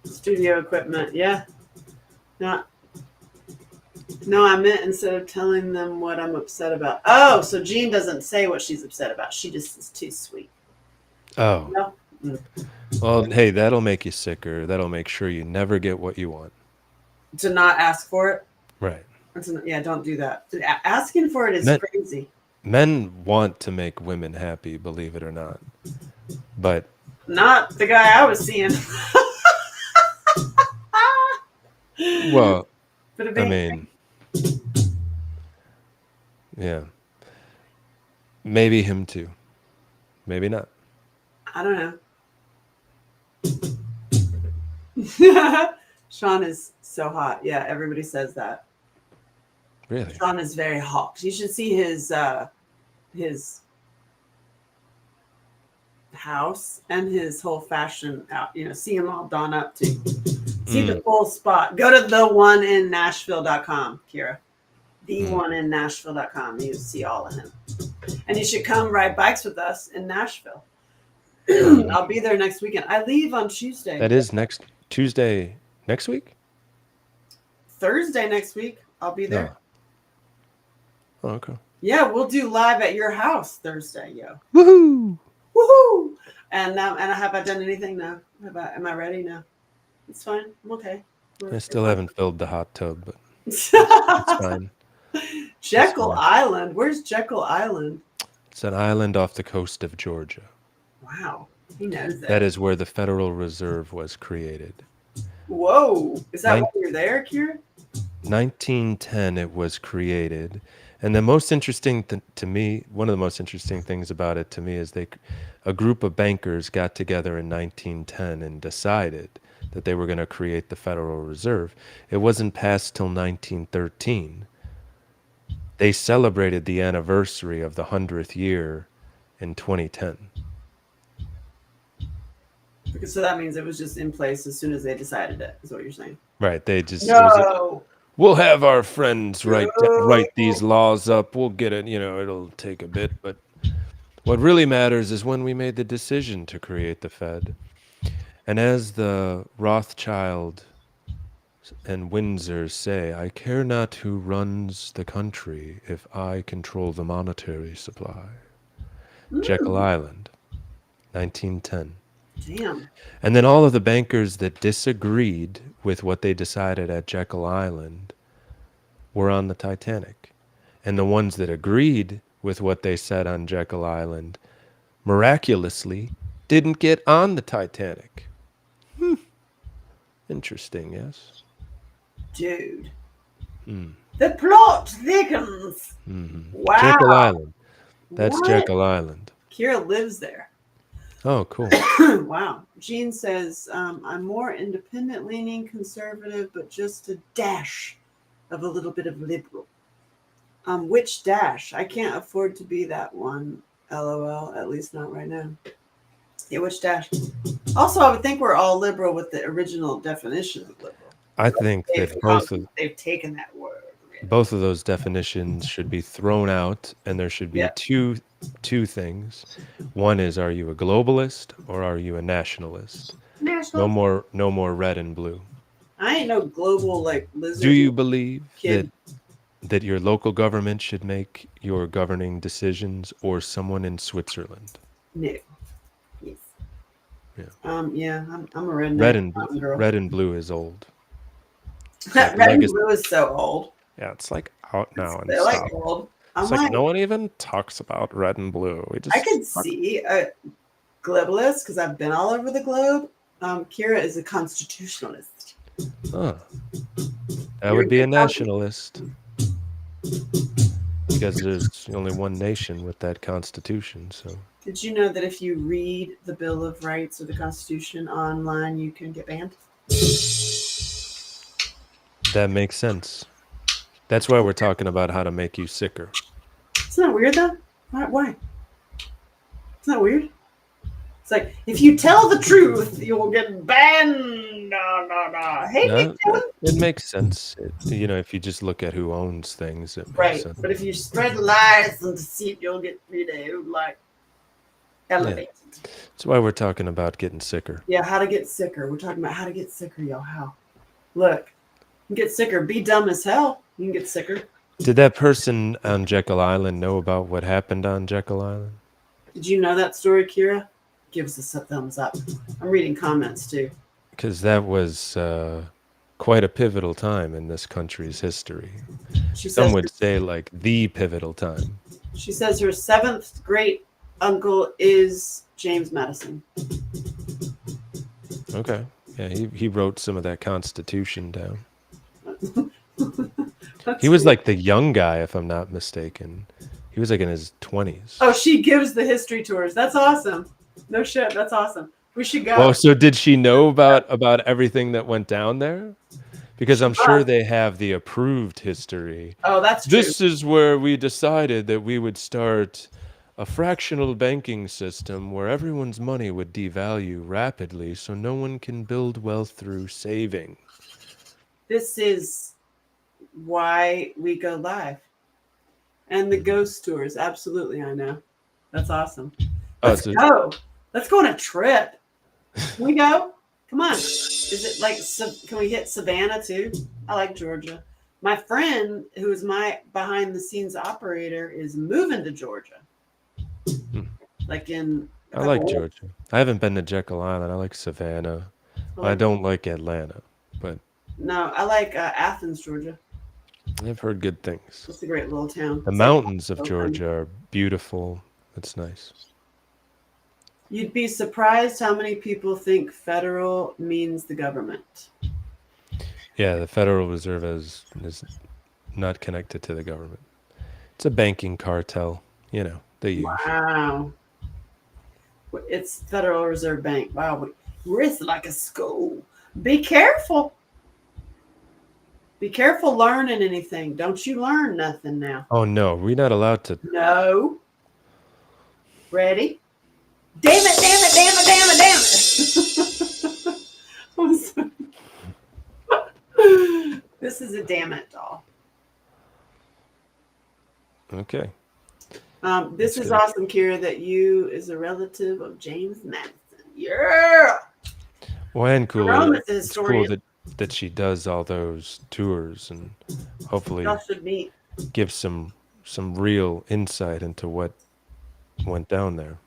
Studio equipment, yeah. No, no, I meant instead of telling them what I'm upset about. Oh, so Jean doesn't say what she's upset about. She just is too sweet. Oh. No? Well, hey, that'll make you sicker. That'll make sure you never get what you want. To not ask for it? Right. Yeah, don't do that. Asking for it is crazy. Men want to make women happy, believe it or not. But not the guy I was seeing. Well, I mean, yeah. Maybe him too. Maybe not. I don't know. Sean is so hot. Yeah, everybody says that. Really? Sean is very hot. You should see his house and his whole fashion out. See him all done up too. See the full spot. Go to theoneinnashville.com, Kira. Theoneinnashville.com. You see all of him. And you should come ride bikes with us in Nashville. I'll be there next weekend. I leave on Tuesday. That is next Tuesday next week? Thursday next week. I'll be there. Oh, okay. Yeah, we'll do live at your house Thursday, yo. Woohoo! Woohoo! And have I done anything now? Am I ready now? It's fine. I'm okay. I still haven't filled the hot tub, but it's fine. Jekyll Island. Where's Jekyll Island? It's an island off the coast of Georgia. Wow. He knows that. That is where the Federal Reserve was created. Whoa. Is that why you're there, Kira? 1910 it was created. And the most interesting to me, one of the most interesting things about it to me is a group of bankers got together in 1910 and decided that they were going to create the Federal Reserve. It wasn't passed till 1913. They celebrated the anniversary of the 100th year in 2010. So that means it was just in place as soon as they decided it, is what you're saying. Right. They just it was No. we'll have our friends No. write these laws up. We'll get it, it'll take a bit, but what really matters is when we made the decision to create the Fed. And as the Rothschild and Windsor say, I care not who runs the country if I control the monetary supply. Jekyll Mm, Island, 1910. damn. And then all of the bankers that disagreed with what they decided at Jekyll Island were on the Titanic. And the ones that agreed with what they said on Jekyll Island miraculously didn't get on the Titanic. Interesting, yes? Dude. Mm. The plot thickens. Jekyll Wow. Island. That's What? Jekyll Island. Kira lives there. Oh, cool. Wow. Jean says, I'm more independent leaning conservative, but just a dash of a little bit of liberal. Which dash? I can't afford to be that one. LOL. At least not right now. Yeah, which dash? Also, I would think we're all liberal with the original definition of liberal. I think that They've taken that word. Really. both of those definitions should be thrown out, and there should be Yeah. two things. One is, are you a globalist or are you a nationalist? National. No more red and blue. I ain't no global like lizard. Do you believe kid. that your local government should make your governing decisions, or someone in Switzerland? No. Yes. Yeah. Yeah, I'm a redneck girl. Red and blue is old. Red and blue is so old. Yeah, it's like out now and They're like old. It's like no one even talks about red and blue. I could see a globalist because I've been all over the globe. Kira is a constitutionalist. Huh. That would be a nationalist. Because there's only one nation with that constitution, so. Did you know that if you read the Bill of Rights or the Constitution online, you can get banned? That makes sense. That's why we're talking about how to make you sicker. Isn't that weird, though? Why? Isn't that weird? It's like, if you tell the truth, you'll get banned. No. Hey, no, it makes sense. If you just look at who owns things, it makes sense. But if you spread lies and deceit, you'll get elevated. Yeah. That's why we're talking about getting sicker. Yeah, how to get sicker. We're talking about how to get sicker, y'all. How? Look, you can get sicker. Be dumb as hell. You can get sicker. Did that person on Jekyll Island know about what happened on Jekyll Island? Did you know that story, Kira? Give us a thumbs up. I'm reading comments too. Because that was quite a pivotal time in this country's history. Some would say like the pivotal time. She says her 7th great uncle is James Madison. Okay. Yeah, he wrote some of that Constitution down. He was like the young guy, if I'm not mistaken. He was like in his 20s. Oh, she gives the history tours. That's awesome. No shit. That's awesome. We should go. Oh, so did she know about everything that went down there? Because I'm sure they have the approved history. Oh, that's true. This is where we decided that we would start a fractional banking system where everyone's money would devalue rapidly so no one can build wealth through saving. This is why we go live. And the ghost tours. Absolutely, I know. That's awesome. Let's go. Let's go on a trip. Can we go? Come on. Is it like, can we hit Savannah too? I like Georgia. My friend, who is my behind the scenes operator, is moving to Georgia. Like I like Georgia. I haven't been to Jekyll Island. I like Savannah. I don't like Atlanta, but. No, I like Athens, Georgia. I've heard good things. It's a great little town. The mountains of Georgia are beautiful. It's nice. You'd be surprised how many people think federal means the government. Yeah, the Federal Reserve is not connected to the government. It's a banking cartel, they use. Wow. It's Federal Reserve Bank. Wow, we're like a school. Be careful. Be careful learning anything. Don't you learn nothing now. Oh, no. We're not allowed to. No. Ready? Damn it. This is a damn it doll. Okay. This That's is good. awesome, Kira, that you is a relative of James Madison. Yeah. Well, and cool. Jerome is a It's cool historian. that she does all those tours and Y'all hopefully should meet. gives some real insight into what went down there.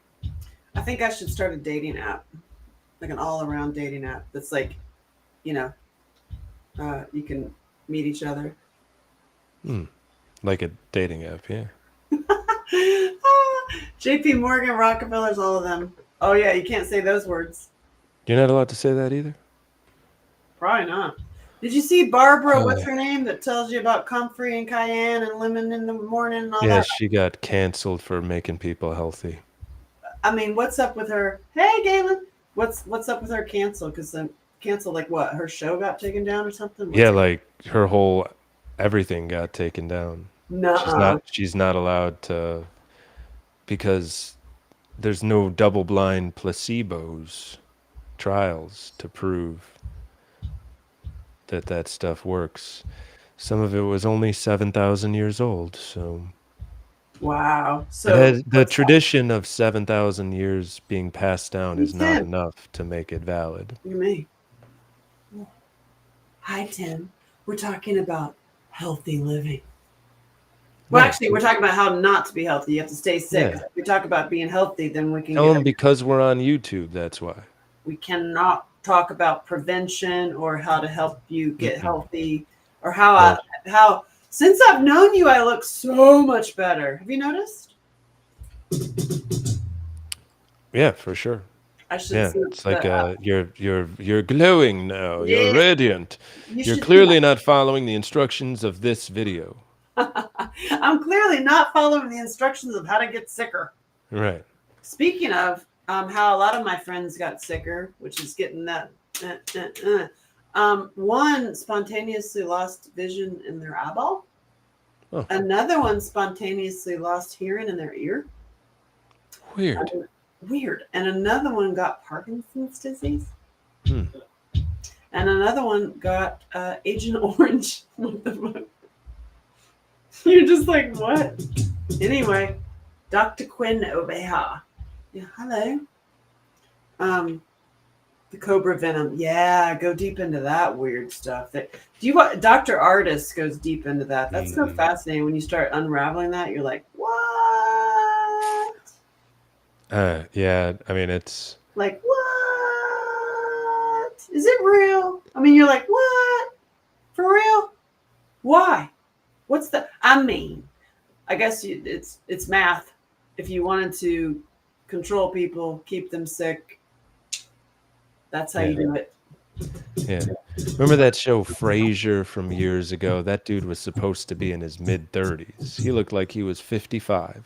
I think I should start a dating app, like an all around dating app that's like, you know, you can meet each other. Hmm. Like a dating app, yeah. JP Morgan, Rockefellers, all of them. Oh, yeah, you can't say those words. You're not allowed to say that either? Probably not. Did you see Barbara, Oh, what's her name, that tells you about comfrey and cayenne and lemon in the morning and all yeah, that? she got canceled for making people healthy. I mean, what's up with her? Hey, Galen, what's up with her cancel? Because the cancel, like what? Her show got taken down or something? Yeah, What's like her whole everything got taken down. She's nuh-uh. not she's not allowed to because there's no double-blind placebos trials to prove that that stuff works. Some of it was only 7,000 years old, so Wow. it So has the what's that? tradition of 7,000 years being passed down Hey, is not Tim. enough to make it valid. You me. Hi, Tim. We're talking about healthy living. Well, Right. actually, we're talking about how not to be healthy. You have to stay sick. Yeah. If we talk about being healthy, then we can Tell get. them because we're on YouTube, that's why. We cannot talk about prevention or how to help you get Mm-mm. healthy or how Nope. how. Since I've known you, I look so much better. Have you noticed? Yeah, for sure. I should Yeah, see it's like the. you're glowing now. You're Yeah, radiant. you You're should see clearly not following the instructions of this video. my. I'm clearly not following the instructions of how to get sicker. Right. Speaking of how a lot of my friends got sicker, which is getting that. One spontaneously lost vision in their eyeball. Oh, Another one spontaneously lost hearing in their ear. weird. Weird. And another one got Parkinson's disease. Hmm. And another one got Agent Orange. What the fuck? You're just like, what? Anyway, Dr. Quinn Obeha. Yeah, hello. The cobra venom. Yeah, go deep into that weird stuff. That do you want Dr. Artist goes deep into that. That's so Mhm. fascinating when you start unraveling that. You're like, what? Yeah, I mean it's Like, what? Is it real? I mean, you're like, what? For real? Why? What's the? I mean, I guess it's math. If you wanted to control people, keep them sick, that's how you yeah, do it. yeah. Remember that show Frasier from years ago? That dude was supposed to be in his mid-30s. He looked like he was 55.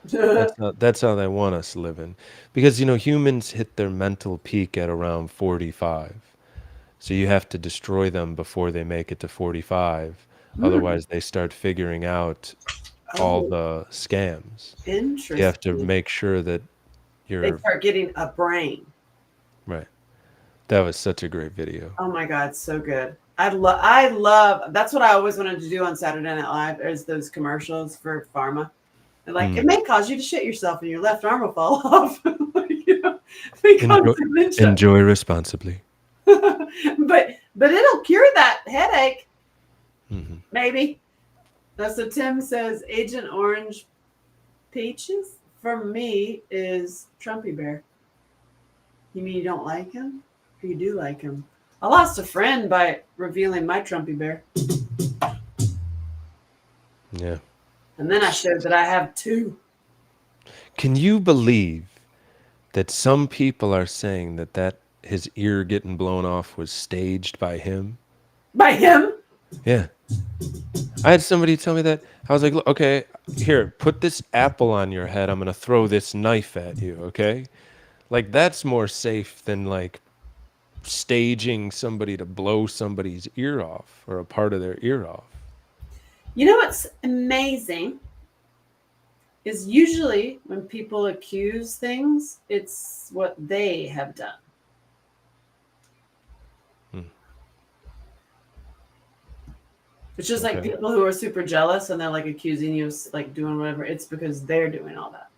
That's how they want us living. Because humans hit their mental peak at around 45. So you have to destroy them before they make it to 45. Hmm. Otherwise, they start figuring out all Oh, the scams. You have to interesting. make sure that They you're start getting a brain. right. That was such a great video. Oh my God, so good. I love that's what I always wanted to do on Saturday Night Live is those commercials for pharma. And like it Mm. may cause you to shit yourself and your left arm will fall off. Like, it may cause Enjoy, dementia. enjoy responsibly. But it'll cure that headache, Hmm. maybe. So Tim says Agent Orange Peaches for me is Trumpy Bear. You mean you don't like him? Or you do like him? I lost a friend by revealing my Trumpy Bear. Yeah. And then I showed that I have two. Can you believe that some people are saying that his ear getting blown off was staged by him? By him? Yeah. I had somebody tell me that. I was like, "Look, okay, here, put this apple on your head. I'm going to throw this knife at you, okay?" Like, that's more safe than, like, staging somebody to blow somebody's ear off or a part of their ear off. You know what's amazing is usually when people accuse things, it's what they have done. Hmm. It's just like Okay. people who are super jealous and they're like accusing you of like doing whatever. It's because they're doing all that.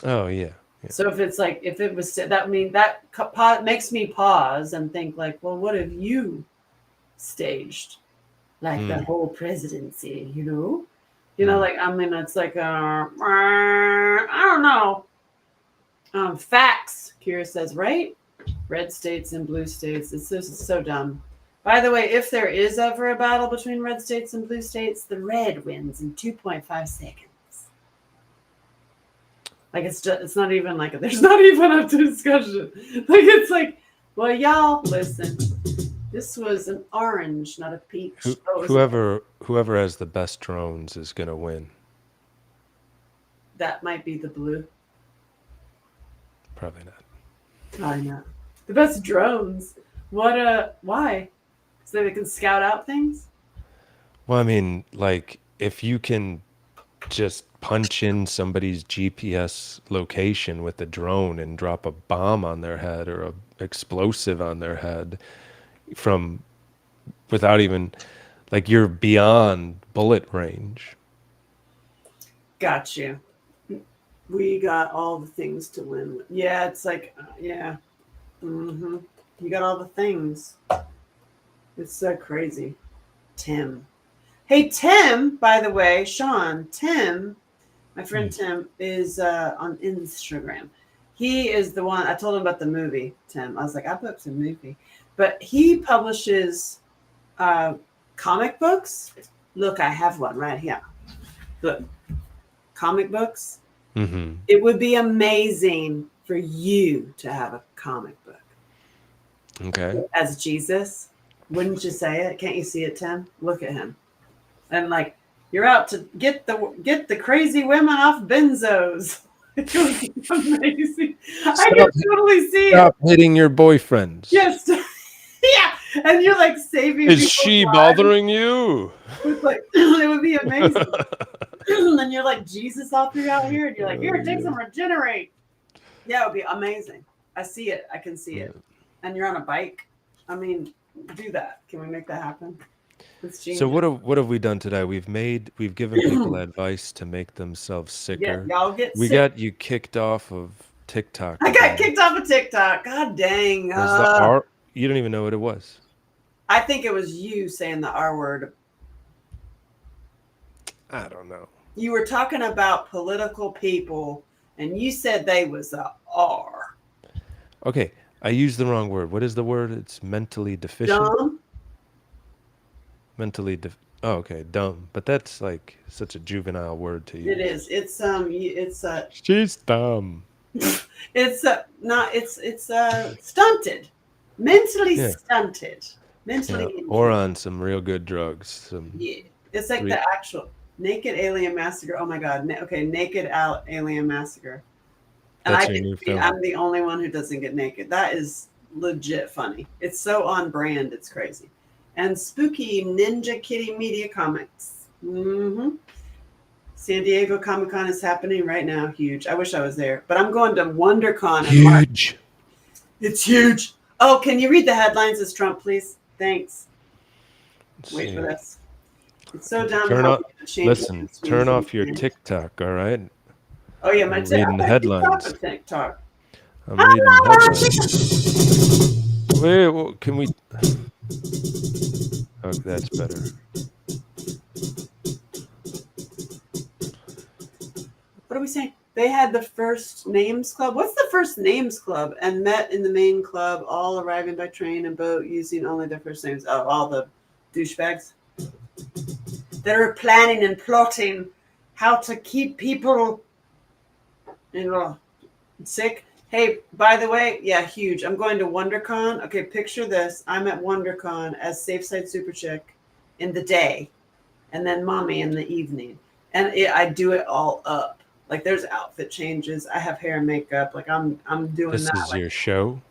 Oh yeah. Yeah. So if it's like if it was that mean that makes me pause and think like, well, what have you staged? Like the Mm. whole presidency, you know? Mm. Like I mean, it's like I don't know. Facts, Kira says, right? Red states and blue states. It's just so dumb. By the way, if there is ever a battle between red states and blue states, the red wins in 2.5 seconds. Like it's not even like there's not even up to discussion. Like it's like, well, y'all listen. This was an orange, not a peach. Oh, it was Whoever has the best drones is gonna win. that might be the blue. Probably not. I know. The best drones. What why? So they can scout out things? Well, I mean, like if you can just punch in somebody's GPS location with a drone and drop a bomb on their head or a explosive on their head from without even like you're beyond bullet range. Got you. We got all the things to win. Yeah, it's like yeah. Mm-hmm. You got all the things. It's so crazy. Tim. Hey Tim, by the way, Sean, Tim, my friend Tim is on Instagram. He is the one I told him about the movie, Tim. I was like, I booked a movie. But he publishes comic books. Look, I have one right here. Look, comic books. Mm-hmm. It would be amazing for you to have a comic book. Okay. As Jesus. Wouldn't you say it? Can't you see it, Tim? Look at him. And like you're out to get the crazy women off benzos. It was amazing. I can totally see it. Stop hitting your boyfriends. Yes. Yeah. And you're like saving Is people's she lives. bothering you? It's like it would be amazing. And you're like Jesus all throughout here, and you're like, here, take some regenerate. Yeah, it would be amazing. I see it. I can see it. And you're on a bike. I mean, do that. Can we make that happen? So what have we done today? We've given people advice to make themselves sicker. Yeah, y'all get We sick. got you kicked off of TikTok. I got kicked off of TikTok. God dang. Was the R? You don't even know what it was. I think it was you saying the R word. I don't know. You were talking about political people, and you said they was a R. Okay, I used the wrong word. What is the word? It's mentally deficient. Dumb. Oh, okay, dumb. But that's like such a juvenile word to use. It is. It's She's dumb. It's not. It's stunted, mentally stunted, mentally. Or on some real good drugs. Yeah, it's like the actual Naked Alien Massacre. Oh my God. Okay, Naked Alien Massacre. And That's your new film. I'm the only one who doesn't get naked. That is legit funny. It's so on brand. It's crazy. And Spooky Ninja Kitty Media Comics. Mm-hmm. San Diego Comic Con is happening right now. Huge. I wish I was there. But I'm going to WonderCon. Huge. It's huge. Oh, can you read the headlines as Trump, please? Thanks. Wait for this. It's so dumb. Turn off your TikTok, all right? Oh, yeah, my reading the headlines. TikTok. I'm reading the headlines. Wait, well, can we... Oh, that's better. What are we saying? They had the First Names Club. What's the First Names Club? And met in the main club, all arriving by train and boat using only their first names. Oh, all the douchebags. They were planning and plotting how to keep people sick. Hey, by the way, yeah, huge. I'm going to WonderCon. Okay, picture this. I'm at WonderCon as Safe Side Super Chick in the day, and then Mommy in the evening. And I do it all up. Like there's outfit changes. I have hair and makeup. Like I'm doing this that. This is your show?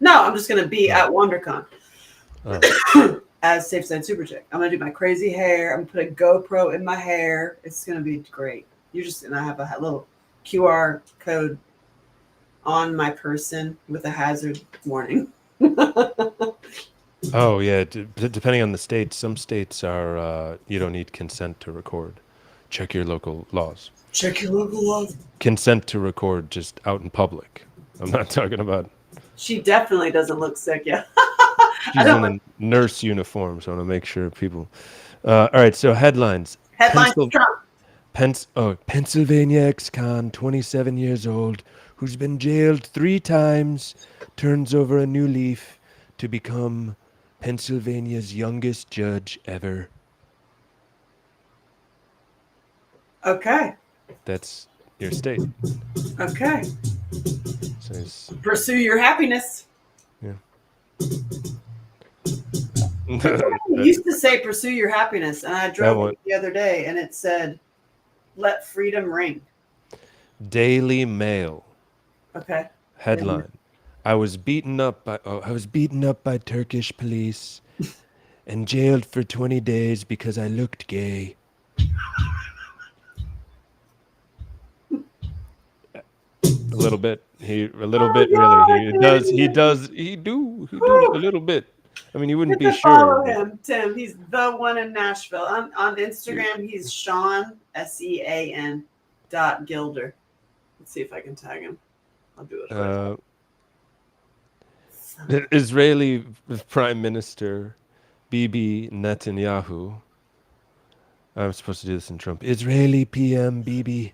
No, I'm just gonna be at WonderCon as Safe Side Super Chick. I'm gonna do my crazy hair. I'm gonna put a GoPro in my hair. It's gonna be great. You're just gonna have a little QR code on my person with a hazard warning. Oh yeah, depending on the state, some states are you don't need consent to record. Check your local laws. Check your local laws. Consent to record just out in public. I'm not talking about. She definitely doesn't look sick. Yeah, I She's don't in look. a nurse uniform, so I want to make sure people. All right, so headlines. Headlines Pencil, Trump. Pennsylvania ex-con, 27 years old, who's been jailed 3 times, turns over a new leaf to become Pennsylvania's youngest judge ever. Okay, That's your state. okay. So it's, Pursue your happiness. yeah. It that, used to say "pursue your happiness," and I that drove one. it the other day, and it said "let freedom ring." Daily Mail Okay. headline. I was beaten up by Turkish police and jailed for 20 days because I looked gay. A little bit. A little Oh bit really. God, I He can't does even. he do a Whew. little bit. I mean, you wouldn't Get be to sure, follow but him, Tim. He's the one in Nashville. On you- Instagram, he's Sean Sean dot Gilder. Let's see if I can tag him. I'll do it right. uh Son of the Israeli Prime Minister Bibi Netanyahu. I'm supposed to do this in Trump. Israeli PM Bibi.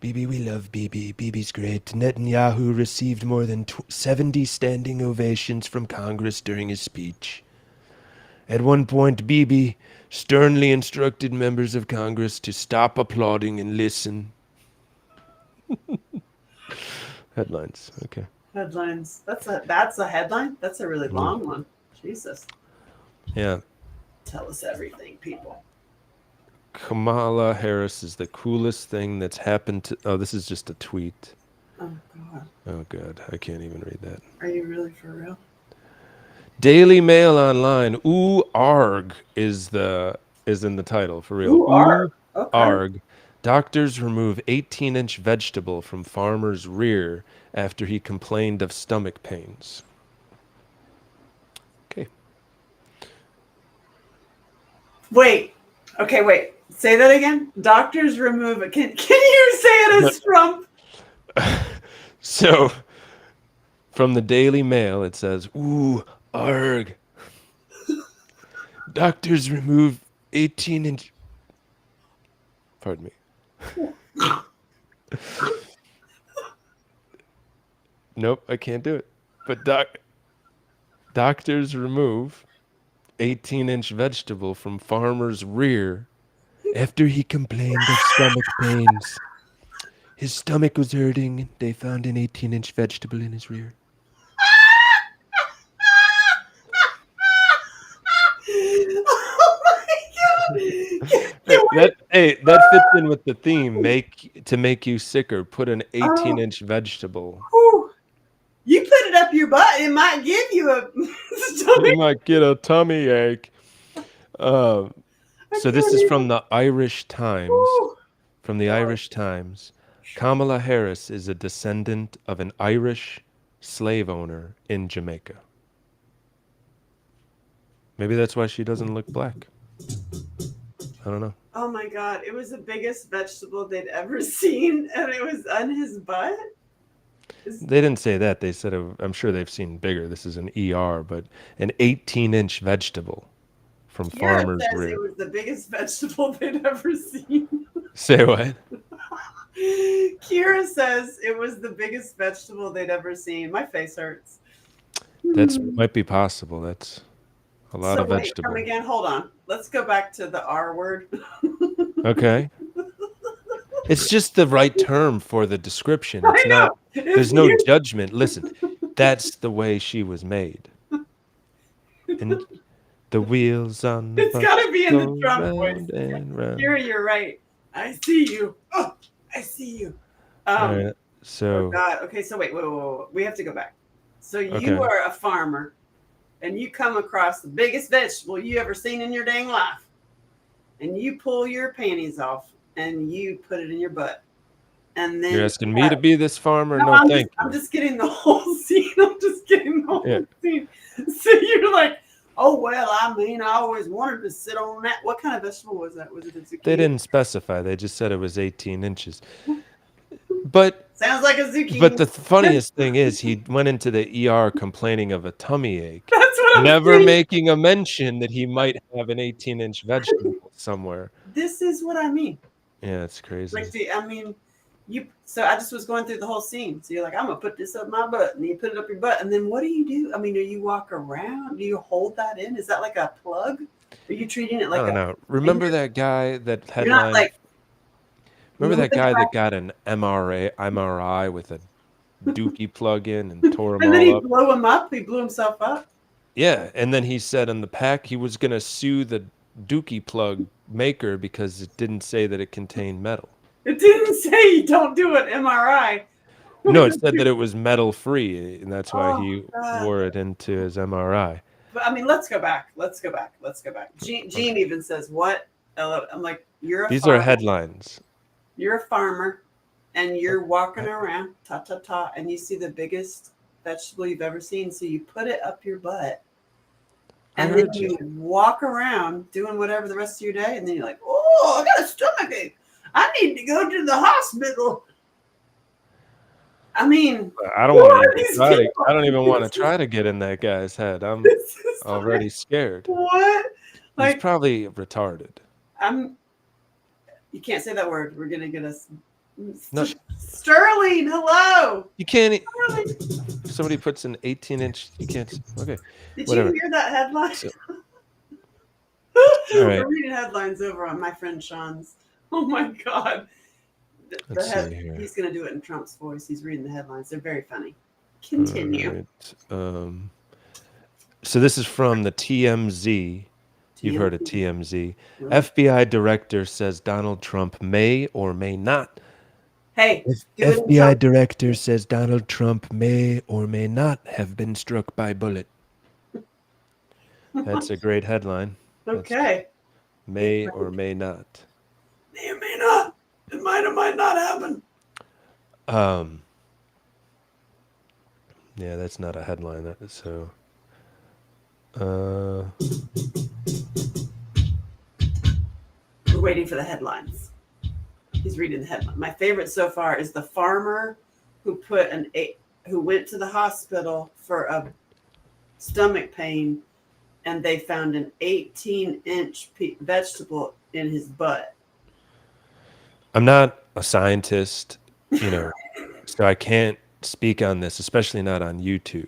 Bibi, we love Bibi. Bibi's great. Netanyahu received more than 70 standing ovations from Congress during his speech. At one point, Bibi sternly instructed members of Congress to stop applauding and listen. Headlines. Okay. headlines. That's a headline. That's a really Yeah. long one. Jesus. Yeah. Tell us everything, people. Kamala Harris is the coolest thing that's happened to. Oh, this is just a tweet. Oh God. Oh, God. I can't even read that. Are you really for real? Daily Mail Online. Ooh, arg is in the title for real. Who are? Ooh, Okay. arg. Doctors remove 18-inch vegetable from farmer's rear after he complained of stomach pains. Okay. Wait. Okay, wait. Say that again. Doctors remove it. Can you say it No. as Trump? So from the Daily Mail, it says, "Ooh, arg. Doctors remove 18-inch." Pardon me. Nope, I can't do it. But doctors remove 18-inch vegetable from farmer's rear after he complained of stomach pains. His stomach was hurting. They found an 18-inch vegetable in his rear. Oh my God. Can That fits in with the theme. Make you sicker. Put an oh, 18-inch vegetable. whew. You put it up your butt, it might give you a You stomach. might get a tummy ache. Um, I so this can't is even. from the Irish Times. Whew. From the God. Irish Times, Kamala Harris is a descendant of an Irish slave owner in Jamaica. Maybe that's why she doesn't look black. I don't know. Oh my God. It was the biggest vegetable they'd ever seen, and it was on his butt. Is- They didn't say that. They said, I'm sure they've seen bigger. This is an ER, but an 18-inch vegetable from Kira farmer's says it rear. was the biggest vegetable they'd ever seen. Say what? Kira says it was the biggest vegetable they'd ever seen. My face hurts. That's Hmm. might be possible. That's a lot So of wait, come vegetable. again. Hold on. Let's go back to the R word. Okay. It's just the right term for the description. It's I not, know. If there's no you, judgment. Listen, that's the way she was made. And the wheels on the it's bus got to be in the go Trump voice. round and round. Kira, you're right. I see you. Oh, I see you. All Um. right. Oh So, God. Okay. So wait. We have to go back. So you okay. are a farmer, and you come across the biggest vegetable you ever seen in your dang life, and you pull your panties off and you put it in your butt, and You're then asking me to be this farmer? no, No, thank I'm you. just getting the whole scene. I'm just getting the Yeah. whole scene. So you're like Oh well, I mean, I always wanted to sit on that. What kind of vegetable was that? Was it a They zucchini? didn't specify. They just said it was 18 inches. But Sounds like a but zucchini. the funniest thing is he went into the ER complaining of a tummy ache, That's what I'm never saying. making a mention that he might have an 18-inch vegetable somewhere. This is what I mean. Yeah, it's crazy. Like, I mean, you. So I just was going through the whole scene. So you're like, I'm gonna put this up my butt, and you put it up your butt, and then what do you do? I mean, do you walk around? Do you hold that in? Is that like a plug? Are you treating it I like don't a know. finger? Remember that guy that You're not headlined? like Remember that moving guy that back, got an MRI with a dookie plug in and tore him and then all he up? blew him up. He blew himself up. Yeah, and then he said on the pack he was gonna sue the dookie plug maker because it didn't say that it contained metal. It didn't say you don't do an MRI. No, it said that it was metal free, and that's why Oh he God. wore it into his MRI. But I mean, let's go back. Let's go back. Let's go back. Gene Okay. even says, "What?" I'm like, "You're a These are farmer. headlines. You're a farmer, and you're walking around, ta ta ta, and you see the biggest vegetable you've ever seen. So you put it up your butt, I and then heard you. you walk around doing whatever the rest of your day, and then you're like, "Oh, I got a stomach ache. I need to go to the hospital." I mean, I don't who want to are even these try to. people? I don't even want to This is, try to get in that guy's head. I'm this is like already scared. what? He's Like probably retarded. I'm. You can't say that word. We're gonna get us. No, Sterling, hello. you can't. Sterling, If somebody puts an 18-inch, you can't. Okay, did you whatever. hear that headline? So, all right. We're reading headlines over on my friend Sean's. Oh my god, Let's see he's here. gonna do it in Trump's voice. He's reading the headlines. They're very funny. All Continue. right. So this is from the TMZ. You've heard of TMZ. TMZ. Really? FBI director says Donald Trump may or may not. Hey, do it in FBI Trump. director says Donald Trump may or may not have been struck by bullet. That's a great headline. That's Okay. It may or may not. may or may not. It might or might not happen. Um, yeah, that's not a headline. So, uh, We're waiting for the headlines. He's reading the headline. My favorite so far is the farmer who put who went to the hospital for a stomach pain, and they found an 18-inch vegetable in his butt. I'm not a scientist, you know, so I can't speak on this, especially not on YouTube.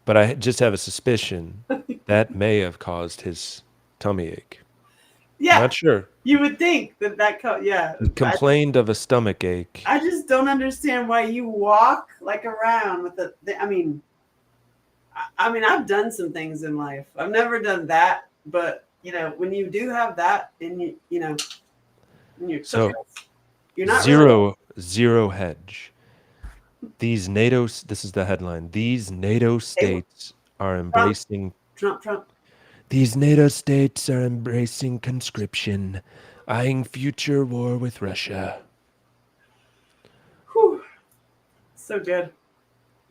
But I just have a suspicion that may have caused his tummy ache. Yeah, Not sure. you would think yeah. He complained of a stomach ache. I just don't understand why you walk like around with I mean, I've done some things in life. I've never done that, but when you do have that in in your So cookies, you're not really zero hedge. This is the headline. These NATO able. states are Trump, embracing Trump. These NATO states are embracing conscription, eyeing future war with Russia. Whew, so good.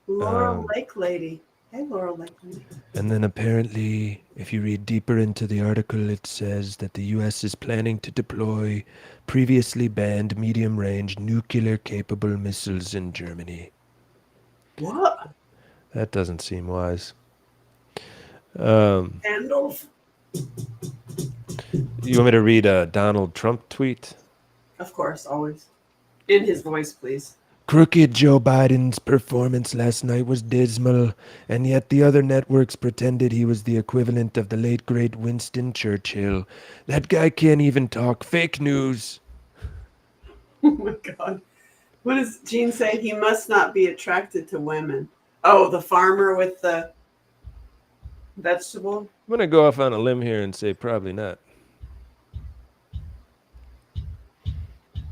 Laurel Um, Lake Lady. Hey, Laurel Lake Lady. and then apparently, if you read deeper into the article, it says that the US is planning to deploy previously banned medium range nuclear capable missiles in Germany. What? That doesn't seem wise. Um, Candles? you want me to read a Donald Trump tweet? Of course, always. In his voice, please. Crooked Joe Biden's performance last night was dismal, and yet the other networks pretended he was the equivalent of the late great Winston Churchill. That guy can't even talk. Fake news. Oh my God. What does Gene say? He must not be attracted to women. Oh, the farmer with the vegetable? I'm going to go off on a limb here and say probably not.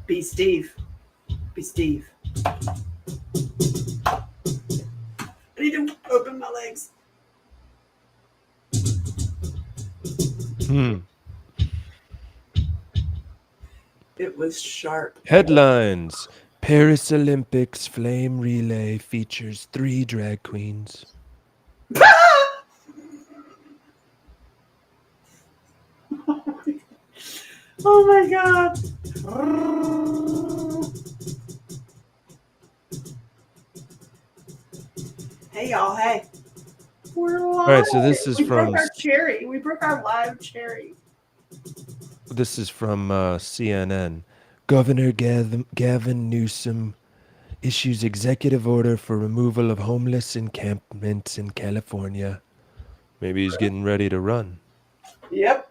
Be Steve. Be Steve. I need to open my legs. Hmm. It was sharp. Headlines. Paris Olympics flame relay features 3 drag queens. Oh my god. Hey y'all, hey. We're All live. right, so this is We broke from our cherry. We broke our live cherry. CNN. Governor Gavin Newsom issues executive order for removal of homeless encampments in California. Maybe he's getting ready to run. Yep,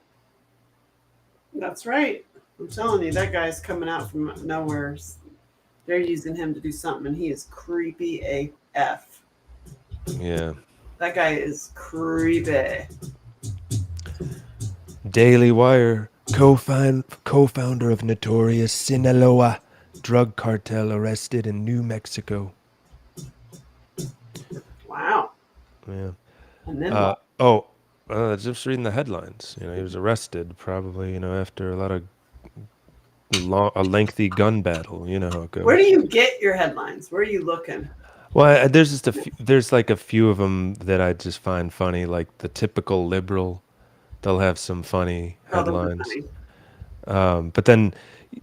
that's right. I'm telling you, that guy's coming out from nowhere. They're using him to do something, and he is creepy AF. Yeah. That guy is creepy. Daily Wire co-founder of notorious Sinaloa drug cartel arrested in New Mexico. Wow. Yeah. And then Uh, what? oh, just reading the headlines. He was arrested probably, after a lot of a lengthy gun battle. You know how it Where do goes. you get your headlines? Where are you looking? Well, there's just there's like a few of them that I just find funny, like the typical liberal. They'll have some funny Oh, those are headlines. funny. But then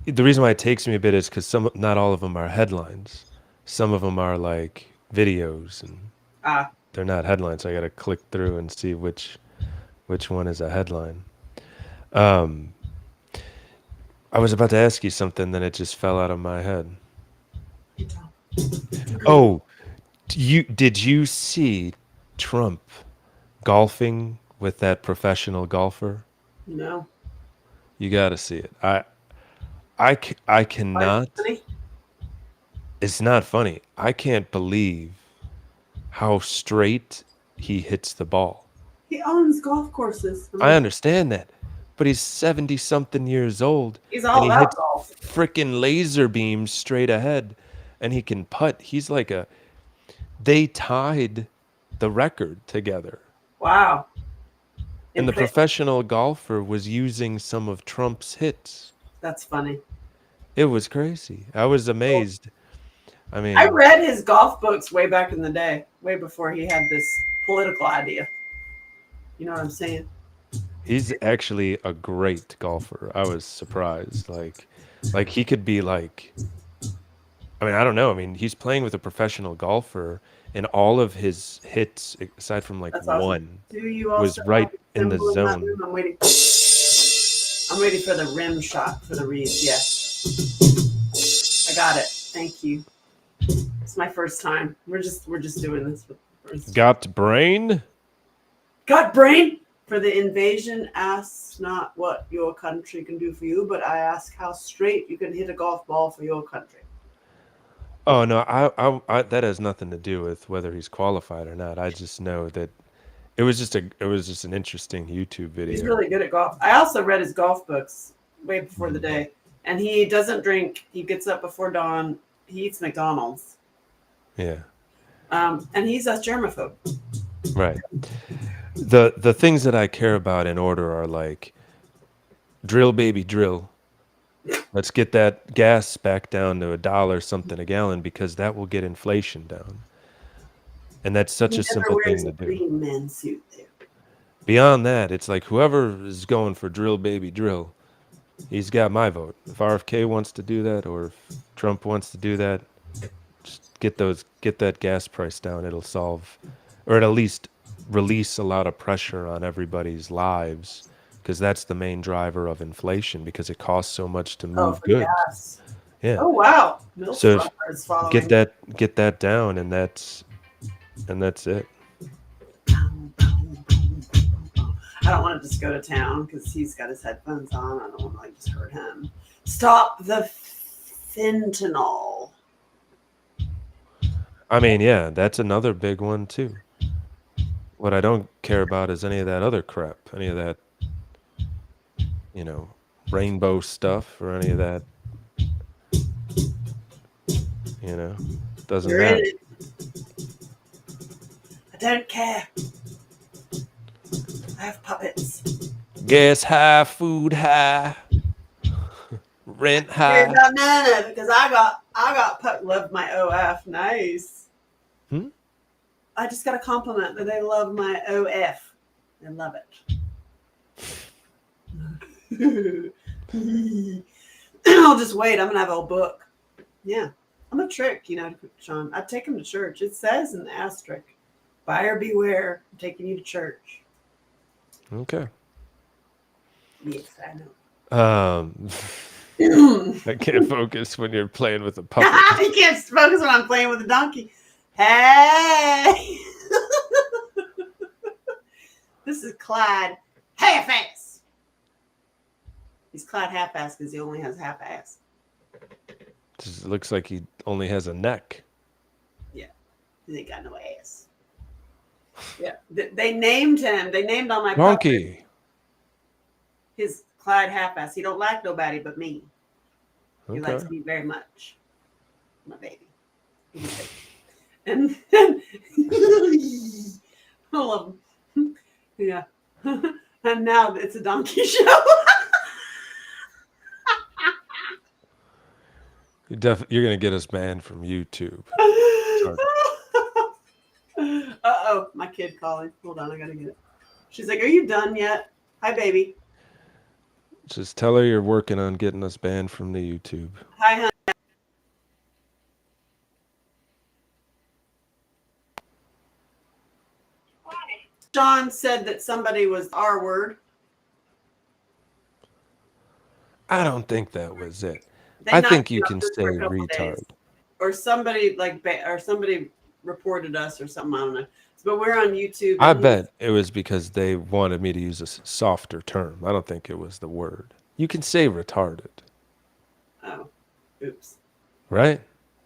the reason why it takes me a bit is because not all of them are headlines. Some of them are like videos, and Ah, they're not headlines. I got to click through and see which one is a headline. Um, I was about to ask you something, then it just fell out of my head. Oh, did you see Trump golfing with that professional golfer? no. You got to see it. I Why is it cannot. funny? It's not funny. I can't believe how straight he hits the ball. He owns golf courses. I'm I like, understand that, but he's 70 something years old he's and all he about hits golf. freaking laser beams straight ahead and he can putt. They tied the record together. Wow. And And the professional golfer was using some of Trump's hits. that's funny. It was crazy. I was amazed. I I mean, read his golf books way back in the day, way before he had this political idea. You know what I'm saying? he's actually a great golfer. I was surprised. Like he could be like, I mean, I don't know. I mean, he's playing with a professional golfer and all of his hits aside from like That's awesome. one Do you was also right in the symbol in that zone. room? I'm waiting. I'm waiting for the rim shot for the read. Yeah, I got it. Thank you. It's my first time. We're just doing this for the first time. Got brain? Got brain for the invasion. Asks not what your country can do for you, but I ask how straight you can hit a golf ball for your country. Oh no, that has nothing to do with whether he's qualified or not. I just know that it was just an interesting YouTube He's video. really good at golf. I also read his golf books way before the Mhm. day, and he doesn't drink. He gets up before dawn. He eats McDonald's, Yeah, and he's a germaphobe. right. The things that I care about in order are like drill baby drill. Let's get that gas back down to $1 something a gallon because that will get inflation down. And that's such He a never simple wears thing a to do. green man suit there. Beyond that, it's like whoever is going for drill baby drill, he's got my vote. If RFK wants to do that or if Trump wants to do that, just get that gas price down. It'll solve or at least release a lot of pressure on everybody's lives because that's the main driver of inflation because it costs so much to Oh, move for goods. gas. Yeah. Oh wow, Milf So if Runner is following. get that down and that's it. I don't want to just go to town because he's got his headphones on. I don't want to like just hurt him. Stop the fentanyl. I mean, yeah, that's another big one too. What I don't care about is any of that other crap, any of that, you know, rainbow stuff or any of that, you know, doesn't You're in matter. it. I don't care. I have puppets. Gas high, food high, rent Care high. about none of it because I got love my OF. Nice. Hmm? I just got a compliment that they love my OF. They love it. I'll just wait. I'm gonna have a whole book. Yeah, I'm a trick, Sean. I take him to church. It says in the asterisk, "Buyer beware." I'm taking you to church. Okay. Yes, I Um, know. I can't focus when you're playing with a puppet. You can't focus when I'm playing with a donkey. Hey, this is Clyde half-ass. He's Clyde half-ass because he only has half-ass. Just looks like he only has a neck. Yeah, he ain't got no ass. Yeah, they named him. They named all my puppets Donkey. his Clyde half-ass. He don't like nobody but me. He Okay. likes me very much, my baby. And I love him. Yeah. And now it's a donkey show. You're gonna get us banned from YouTube. Uh-oh, my kid calling. Hold on, I gotta get it. She's like, "Are you done yet? Hi, baby. Just tell her you're working on getting us banned from the YouTube. Hi, honey." Sean said that somebody was R word. I don't think that was it. They I knocked think you me off can just say for a couple days. retard. Or somebody or somebody reported us or something. I don't know. But we're on YouTube. I bet it was because they wanted me to use a softer term. I don't think it was the word. You can say retarded, Oh, oops. right?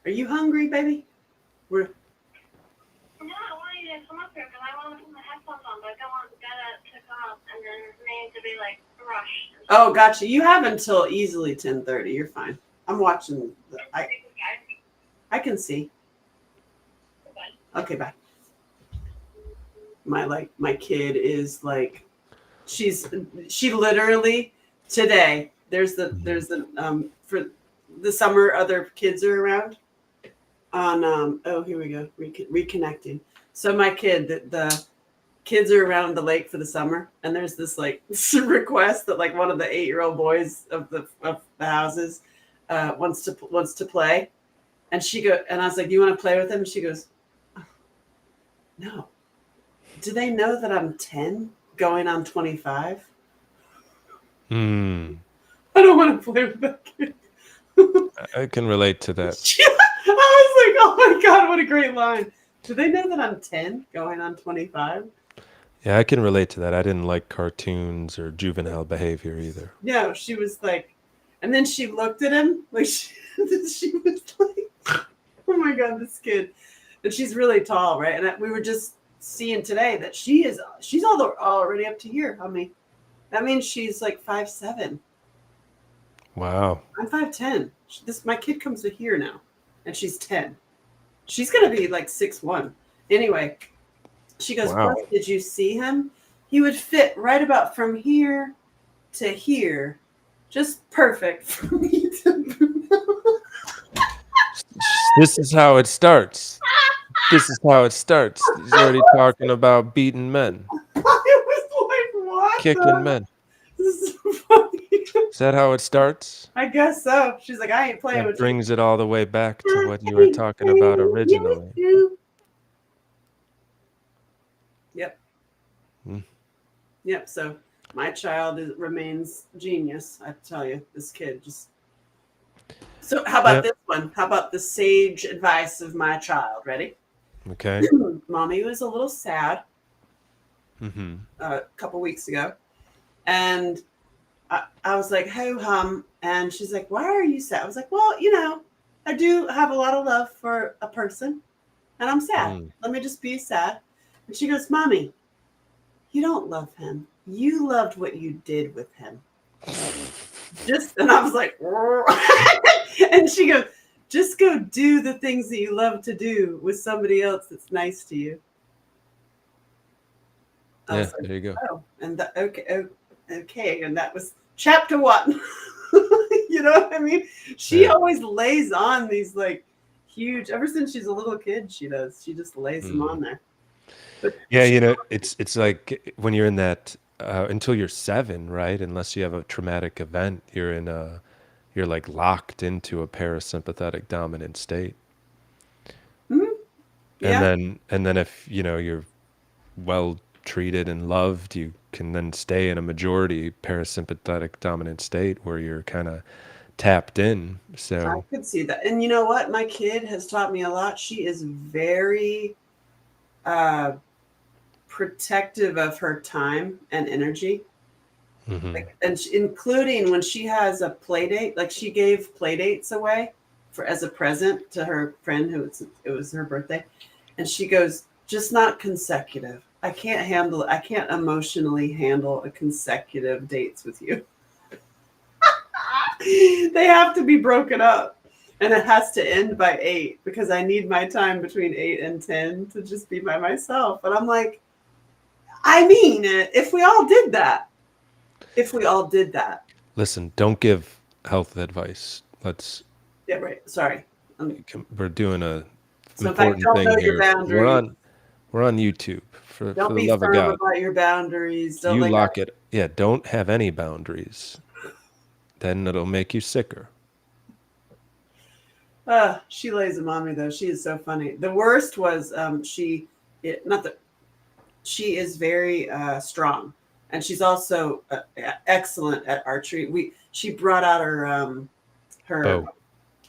Are you hungry, baby? We're. No, I want you to come up here because I want to put my headphones on, but I don't want Dada to come up and then me to be like rushed. Oh, gotcha. You have until easily 10:30. You're fine. I'm watching. I can see. Okay, bye. My kid is like, she literally today. There's the for the summer other kids are around. On oh, here we go, reconnecting. So my kid, the kids are around the lake for the summer, and there's this like request that like one of the 8-year-old boys of the houses wants to play, and I was like, "Do you want to play with him?" And she goes, "Oh, no. Do they know that I'm 10 going on 25? Hmm. I don't want to play with that kid." I can relate to that. I was like, "Oh my God, what a great line. Do they know that I'm 10 going on 25? Yeah, I can relate to that. I didn't like cartoons or juvenile behavior either. No, she was like, and then she looked at him like she was like, "Oh my God, this kid." And she's really tall, right? And we were just seeing today that she's already up to here. I mean, that means she's like 5'7". Wow. I'm 5'10". My kid comes to here now, and she's 10. She's gonna be like 6'1". Anyway, she goes, Wow. "Plus, did you see him? He would fit right about from here to here, just perfect for me to." This is how it starts. This is how it starts. He's already talking about beating men, I was like, "What? kicking men. This is so funny." Is that how it starts? I guess so. She's like, "I ain't playing That with brings it all the way back to what you were you." talking about originally. Yep. Hmm. Yep. So my child remains genius. I tell you, this kid just. So how about Yep. this one? How about the sage advice of my child? Ready? Okay. Mommy was a little sad Mm-hmm. a couple weeks ago, and I was like, "Ho hum," and she's like, "Why are you sad?" I was like, "Well, I do have a lot of love for a person, and I'm sad. Mm. Let me just be sad." And she goes, "Mommy, you don't love him. You loved what you did with him." And I was like, and she goes, "Just go do the things that you love to do with somebody else that's nice to you." I Yeah, was like, there you go. "Oh, and okay, and that was chapter 1." You know what I mean? She Yeah. always lays on these like huge. Ever since she's a little kid, she does. She just lays them on there. But Yeah, it's like when you're in that until you're 7, right? Unless you have a traumatic event, you're like locked into a parasympathetic dominant state. Mhm. And Yeah, then if, you're well treated and loved, you can then stay in a majority parasympathetic dominant state where you're kind of tapped in. I So, could see that. And you know what? My kid has taught me a lot. She is very uh, protective of her time and energy. mhm. Like, and including when she has a play date, like she gave play dates away for as a present to her friend it was her birthday, and she goes, just not consecutive. I can't emotionally handle a consecutive dates with you. They have to be broken up, and it has to end by 8 because I need my time between 8 and 10 to just be by myself. And I'm like, I mean, if we all did that, Listen, don't give health advice. yeah, right. Sorry. We're doing a So if I important don't thing know your here. boundaries, We're on YouTube for don't the be love of firm God. about your boundaries. Don't You like, lock it. Yeah, don't have any boundaries. Then it'll make you sicker. she lays a mommy though. She is so funny. The worst was not that she is very strong, and she's also excellent at archery. She brought out her Bo.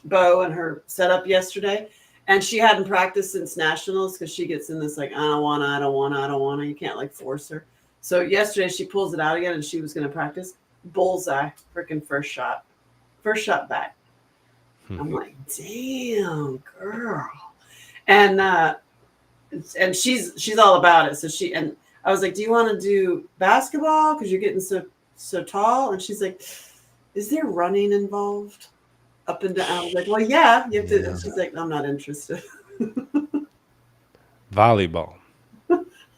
bow and her setup yesterday, and she hadn't practiced since nationals because she gets in this like I don't wanna. You can't like force her. So yesterday she pulls it out again, and she was going to practice. Bullseye, freaking first shot back. I'm like, damn, girl, and she's all about it. So and I was like, do you want to do basketball because you're getting so tall? And she's like, is there running involved? Up and down. I was like, well, yeah, you have to. Yeah. And she's like, I'm not interested. Volleyball.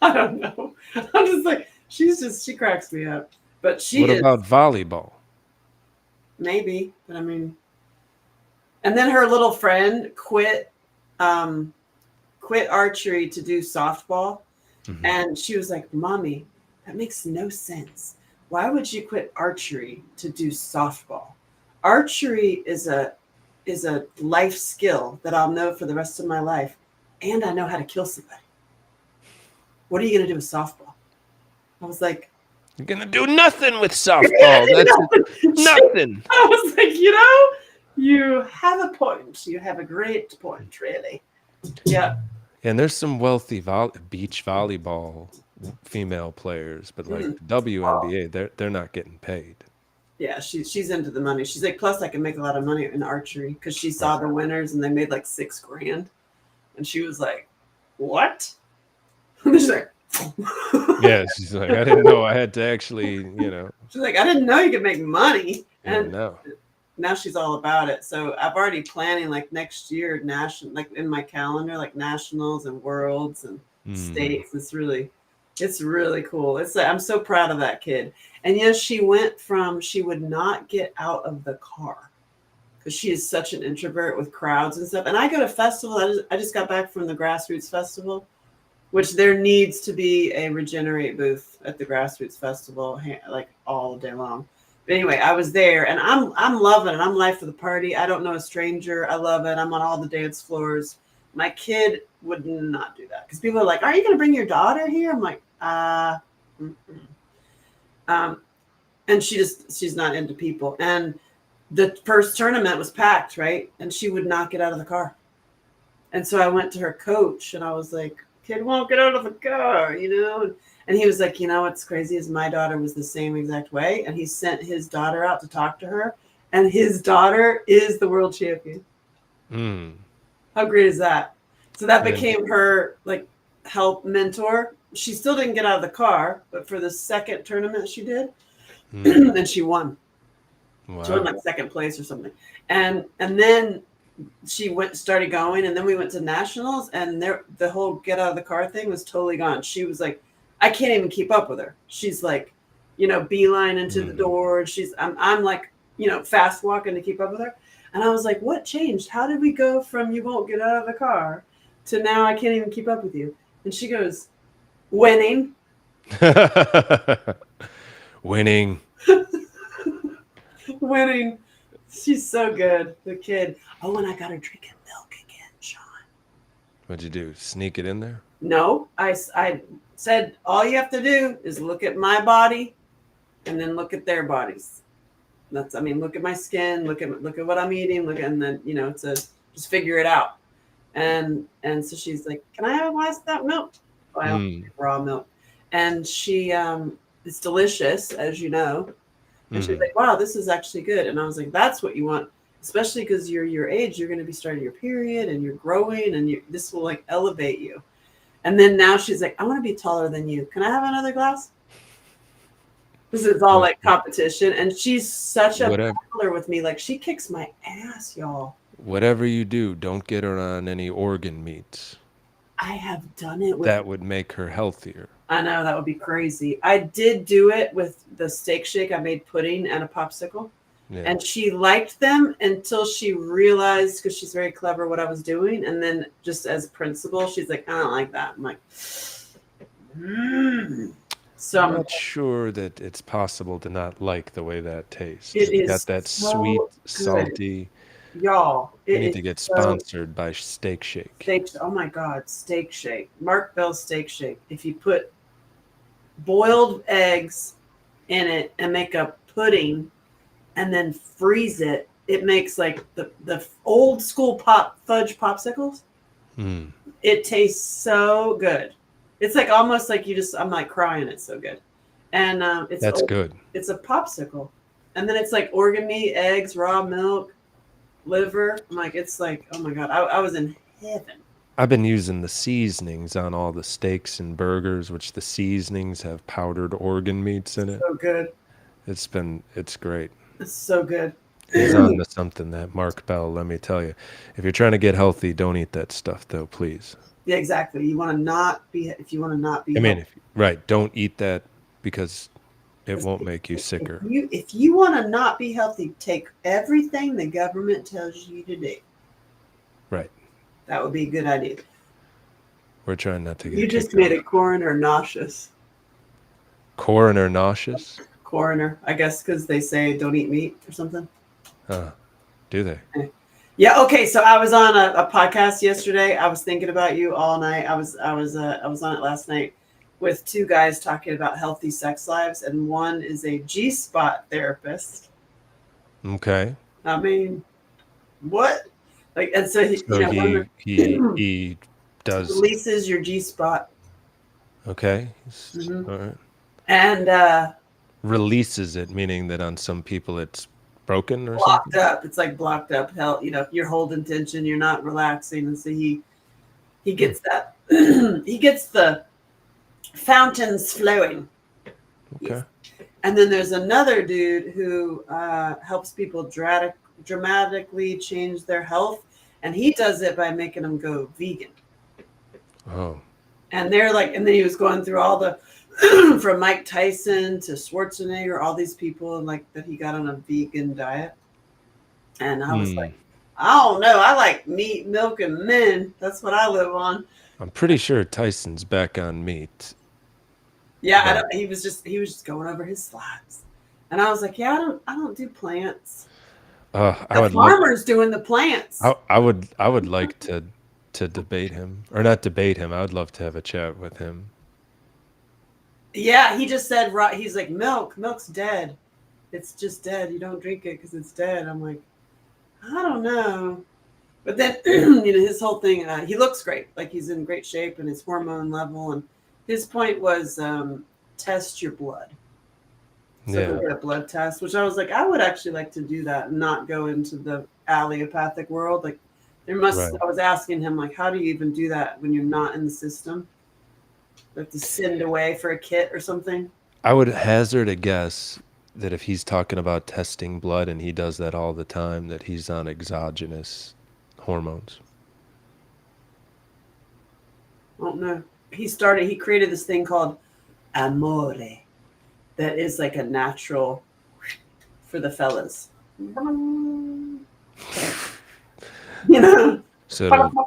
I don't know. I'm just like, she cracks me up. But she What is about volleyball? maybe, but I mean, and then her little friend quit archery to do softball. Mhm. And she was like, Mommy, that makes no sense. Why would you quit archery to do softball? Archery is a life skill that I'll know for the rest of my life, and I know how to kill somebody. What are you going to do with softball? I was like, You're gonna do nothing with softball. That's nothing. I was like, you have a point. You have a great point, really. Yeah. And there's some wealthy beach volleyball female players, but like Mm. the WNBA, they're not getting paid. Yeah, she's into the money. She's like, plus I can make a lot of money in archery because she saw the winners and they made like $6,000, and she was like, "What?" And she's like, Yeah, she's like, I didn't know I had to actually, she's like, "I didn't know you could make money," yeah, and no. now she's all about it. So I've already planning like next year national, like in my calendar, like nationals and worlds and states. It's really cool. It's like, I'm so proud of that kid. And yes, she would not get out of the car because she is such an introvert with crowds and stuff. And I go to festivals. I just got back from the Grassroots Festival, which there needs to be a Regenerate booth at the Grassroots Festival, like all day long. But anyway, I was there, and I'm loving it. I'm life of the party. I don't know a stranger. I love it. I'm on all the dance floors. My kid would not do that because people are like, "Are you going to bring your daughter here?" I'm like, mm-mm. And she's not into people. And the first tournament was packed, right? And she would not get out of the car. And so I went to her coach, and I was like, "Kid won't get out of the car, you know." And he was like, what's crazy is my daughter was the same exact way. And he sent his daughter out to talk to her. And his daughter is the world champion. Mm. How great is that? So that And became her like help mentor. She still didn't get out of the car, but for the second tournament she did, and she won. wow. She won like second place or something. And then she started going, and then we went to nationals, and the whole get out of the car thing was totally gone. She was like, I can't even keep up with her. She's like, beeline into the door. I'm like, fast walking to keep up with her. And I was like, what changed? How did we go from you won't get out of the car to now I can't even keep up with you? And she goes, winning. Winning. Winning. She's so good. The kid. Oh, and I got her drinking milk again, Sean. What'd you do? Sneak it in there? No, I said all you have to do is look at my body and then look at their bodies. That's, I mean, look at my skin, look at what I'm eating, and then it's a just figure it out. And so she's like, "Can I have a glass of that milk?" Oh, I don't drink raw milk, and she it's delicious, as you know. And she's like, "Wow, this is actually good." And I was like, "That's what you want, especially because you're your age. You're going to be starting your period, and you're growing, and this will like elevate you." And then now she's like, "I want to be taller than you. Can I have another glass?" This is all like competition, and she's such a battler with me. Like she kicks my ass, y'all. Whatever you do, don't get her on any organ meats. I have done it with. That would make her healthier. I know, that would be crazy. I did do it with the steak shake. I made pudding and a popsicle. Yeah. And she liked them until she realized, because she's very clever, what I was doing. And then just as principal, she's like, "I don't like that." I'm like, So I'm not sure that it's possible to not like the way that tastes. It is got that so sweet, good. salty. Y'all, we need to get sponsored by Steak Shake. Oh my God, Steak Shake. Mark Bell's Steak Shake. If you put boiled eggs in it and make a pudding and then freeze it, it makes like the old school fudge popsicles. It tastes so good. It's like almost like I'm like crying. It's so good. And that's good. It's a popsicle. And then it's like organ meat, eggs, raw milk, liver. I'm like, it's like, oh my God, I was in heaven. I've been using the seasonings on all the steaks and burgers, which the seasonings have powdered organ meats in it. So good. It's great. It's so good. He's on to something, that Mark Bell, let me tell you. If you're trying to get healthy, don't eat that stuff, though, please. Yeah, exactly. You want to not be, if you want to not be. I mean, right. Don't eat that because it won't make you sicker. If you want to not be healthy, take everything the government tells you to do. Right. That would be a good idea. We're trying not to get. You just made a coroner nauseous. Coroner nauseous? Coroner, I guess, because they say don't eat meat or something. Do they? Yeah. Okay. So I was on a podcast yesterday. I was thinking about you all night. I was on it last night with two guys talking about healthy sex lives, and one is a G-spot therapist. Okay. I mean, what? Like, and so he does releases your G-spot. Okay. All right. And releases it, meaning that on some people it's broken or blocked something? up. It's like blocked up. Hell, you're holding tension. You're not relaxing, and so he gets that. He gets the fountains flowing. Okay. And then there's another dude who helps people dramatically change their health, and he does it by making them go vegan. Oh. And they're like, and then he was going through all the from Mike Tyson to Schwarzenegger, all these people like that he got on a vegan diet. And I was like, I don't know. I like meat, milk, and men. That's what I live on. I'm pretty sure Tyson's back on meat. Yeah, he was just going over his slides. And I was like, yeah, I don't do plants. The farmer's doing the plants. I would like to debate him, or not debate him. I would love to have a chat with him. Yeah, he just said, right. He's like, milk's dead. It's just dead. You don't drink it because it's dead. I'm like, I don't know. But then, his whole thing, he looks great. Like he's in great shape and his hormone level. And his point was test your blood. So get a blood test, which I was like, I would actually like to do that and not go into the allopathic world. Like I was asking him, like, how do you even do that when you're not in the system? You have to send away for a kit or something. I would hazard a guess that if he's talking about testing blood and he does that all the time, that he's on exogenous hormones. I don't know. He created this thing called Amore that is like a natural for the fellas. So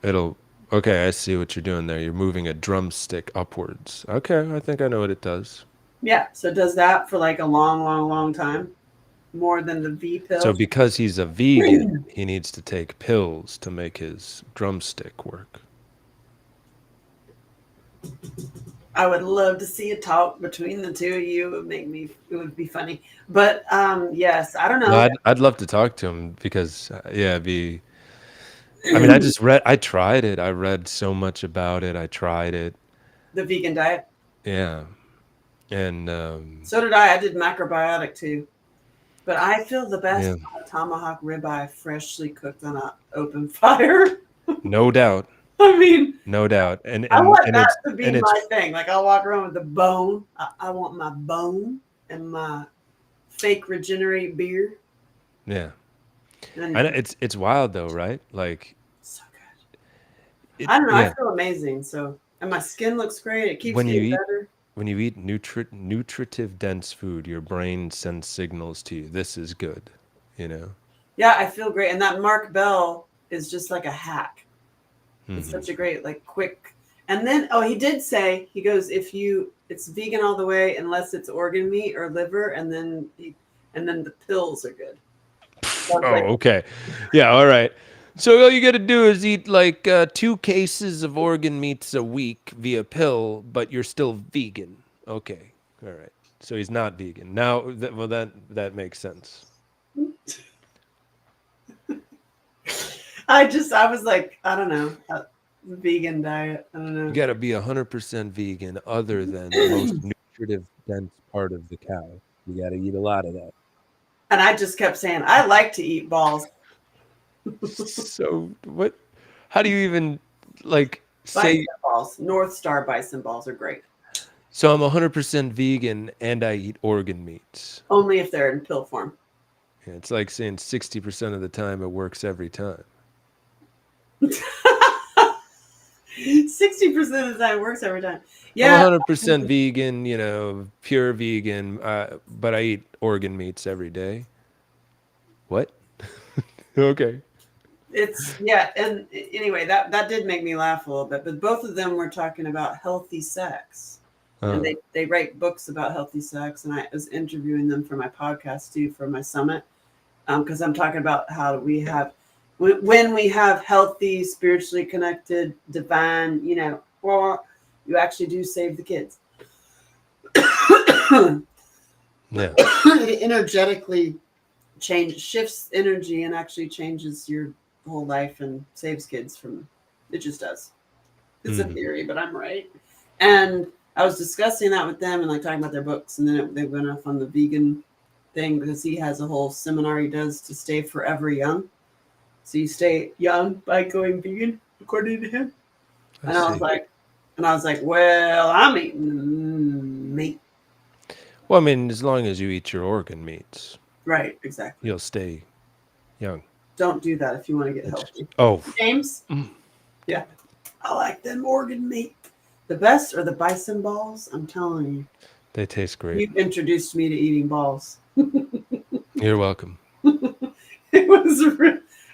it'll Okay, I see what you're doing there. You're moving a drumstick upwards. Okay, I think I know what it does. Yeah, so it does that for like a long, long, long time, more than the V So pill. because he's a vegan, he needs to take pills to make his drumstick work. I would love to see a talk between the two of you. It would make me. It would be funny. But yes, I don't No, know. I'd love to talk to him because yeah, it'd be. I mean, I just read. I tried it. I read so much about it. I tried it. The vegan diet. Yeah, and So did I. I did macrobiotic too. But I feel the yeah, best on a tomahawk ribeye freshly cooked on an open fire. no doubt, I mean, no doubt, I want and that it's to be and it's my thing. Like I'll walk around with the bone. I want my bone and my fake regenerate beer. yeah. I know And it's wild though, right? Like so good. it. I don't know. I Yeah, feel amazing. So and my skin looks great. It keeps when you getting eat better. when you eat nutritive dense food, your brain sends signals to you. This is good, you know. Yeah, I feel great. And that Mark Bell is just like a hack. It's Hmm. such a great, like quick. And then, oh, he did say, he goes, if you, it's vegan all the way unless it's organ meat or liver, and then the pills are good. So I was Oh, like, okay. Yeah, all right. So all you got to do is eat like 2 cases of organ meats a week via pill, but you're still vegan. Okay. All right. So he's not vegan. Now well that makes sense. I was like, I don't know, vegan diet. I don't You know. got to be 100% vegan other than the most nutritive dense part of the cow. You got to eat a lot of that. And I just kept saying, I like to eat balls. So what how do you even like Bison say balls, North Star bison balls are great. so I'm 100% vegan and I eat organ meats? Only if they're in pill form. Yeah, it's like saying 60% of the time it works every time. 60% of the time it works every time. I'm Yeah. 100% vegan, pure vegan, but I eat organ meats every day. What? Okay. It's yeah, and anyway, that did make me laugh a little bit. But both of them were talking about healthy sex, and Uh, they write books about healthy sex. And I was interviewing them for my podcast too, for my summit, because I'm talking about how we have when we have healthy, spiritually connected, divine, well, you actually do save the kids. yeah. It energetically shifts energy and actually changes your whole life and saves kids from it just does. It's a Mhm. theory, but I'm right. And I was discussing that with them and like talking about their books, and then they went off on the vegan thing because he has a whole seminar he does to stay forever young. So you stay young by going vegan, according to him. I And I was see. like, well, I'm eating meat. Well, I mean, as long as you eat your organ meats, Right, exactly. you'll stay young. Don't do that if you want to get It's healthy. oh, James? mm, Yeah. I like them organ meat. The best are the bison balls. I'm telling you. they taste great. You introduced me to eating balls. You're welcome. It was,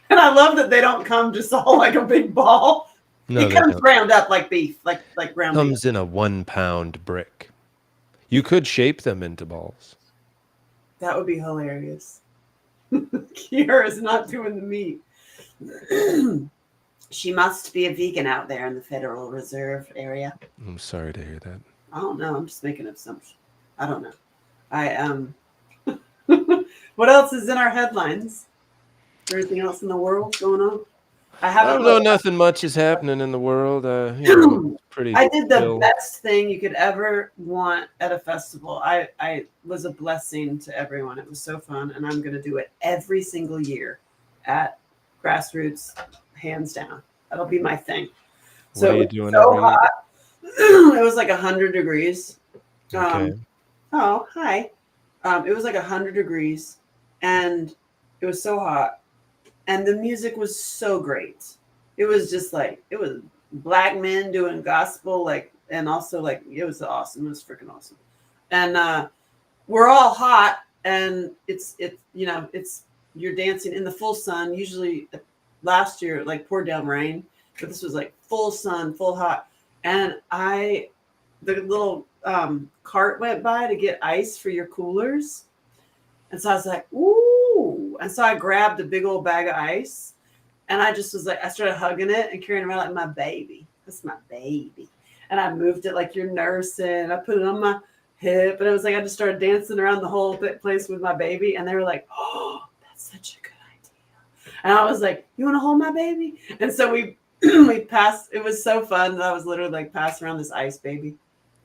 and I love that they don't come just all like a big ball. No, It they comes don't. ground up like beef, like ground beef. Comes in a 1 pound brick. You could shape them into balls. That would be hilarious. Kiara's not doing the meat. She must be a vegan out there in the Federal Reserve area. I'm sorry to hear that. I don't know. I'm just making an assumption. I don't know. I What else is in our headlines? Is there anything else in the world going on? I I haven't don't know. really. Nothing much is happening in the world. Pretty I did the chill. best thing you could ever want at a festival. I was a blessing to everyone. It was so fun, and I'm going to do it every single year at Grassroots, hands down. That'll be my thing. What So are it you was doing so every year? hot. It was like 100 degrees. Okay. Oh, hi. It was like 100 degrees, and it was so hot, and the music was so great. It was just like it was black men doing gospel, like, and also like it was awesome. It was freaking awesome, and we're all hot, and it's you're dancing in the full sun. Usually, last year like poured down rain, but this was like full sun, full hot. And the little cart went by to get ice for your coolers. And so I was like, ooh. And so I grabbed a big old bag of ice and I just was like, I started hugging it and carrying it around like my baby. That's my baby. And I moved it like you're nursing. I put it on my hip. And it was like, I just started dancing around the whole place with my baby. And they were like, oh, that's such a good idea. And I was like, you want to hold my baby? And so we passed. It was so fun that I was literally like passing around this ice baby.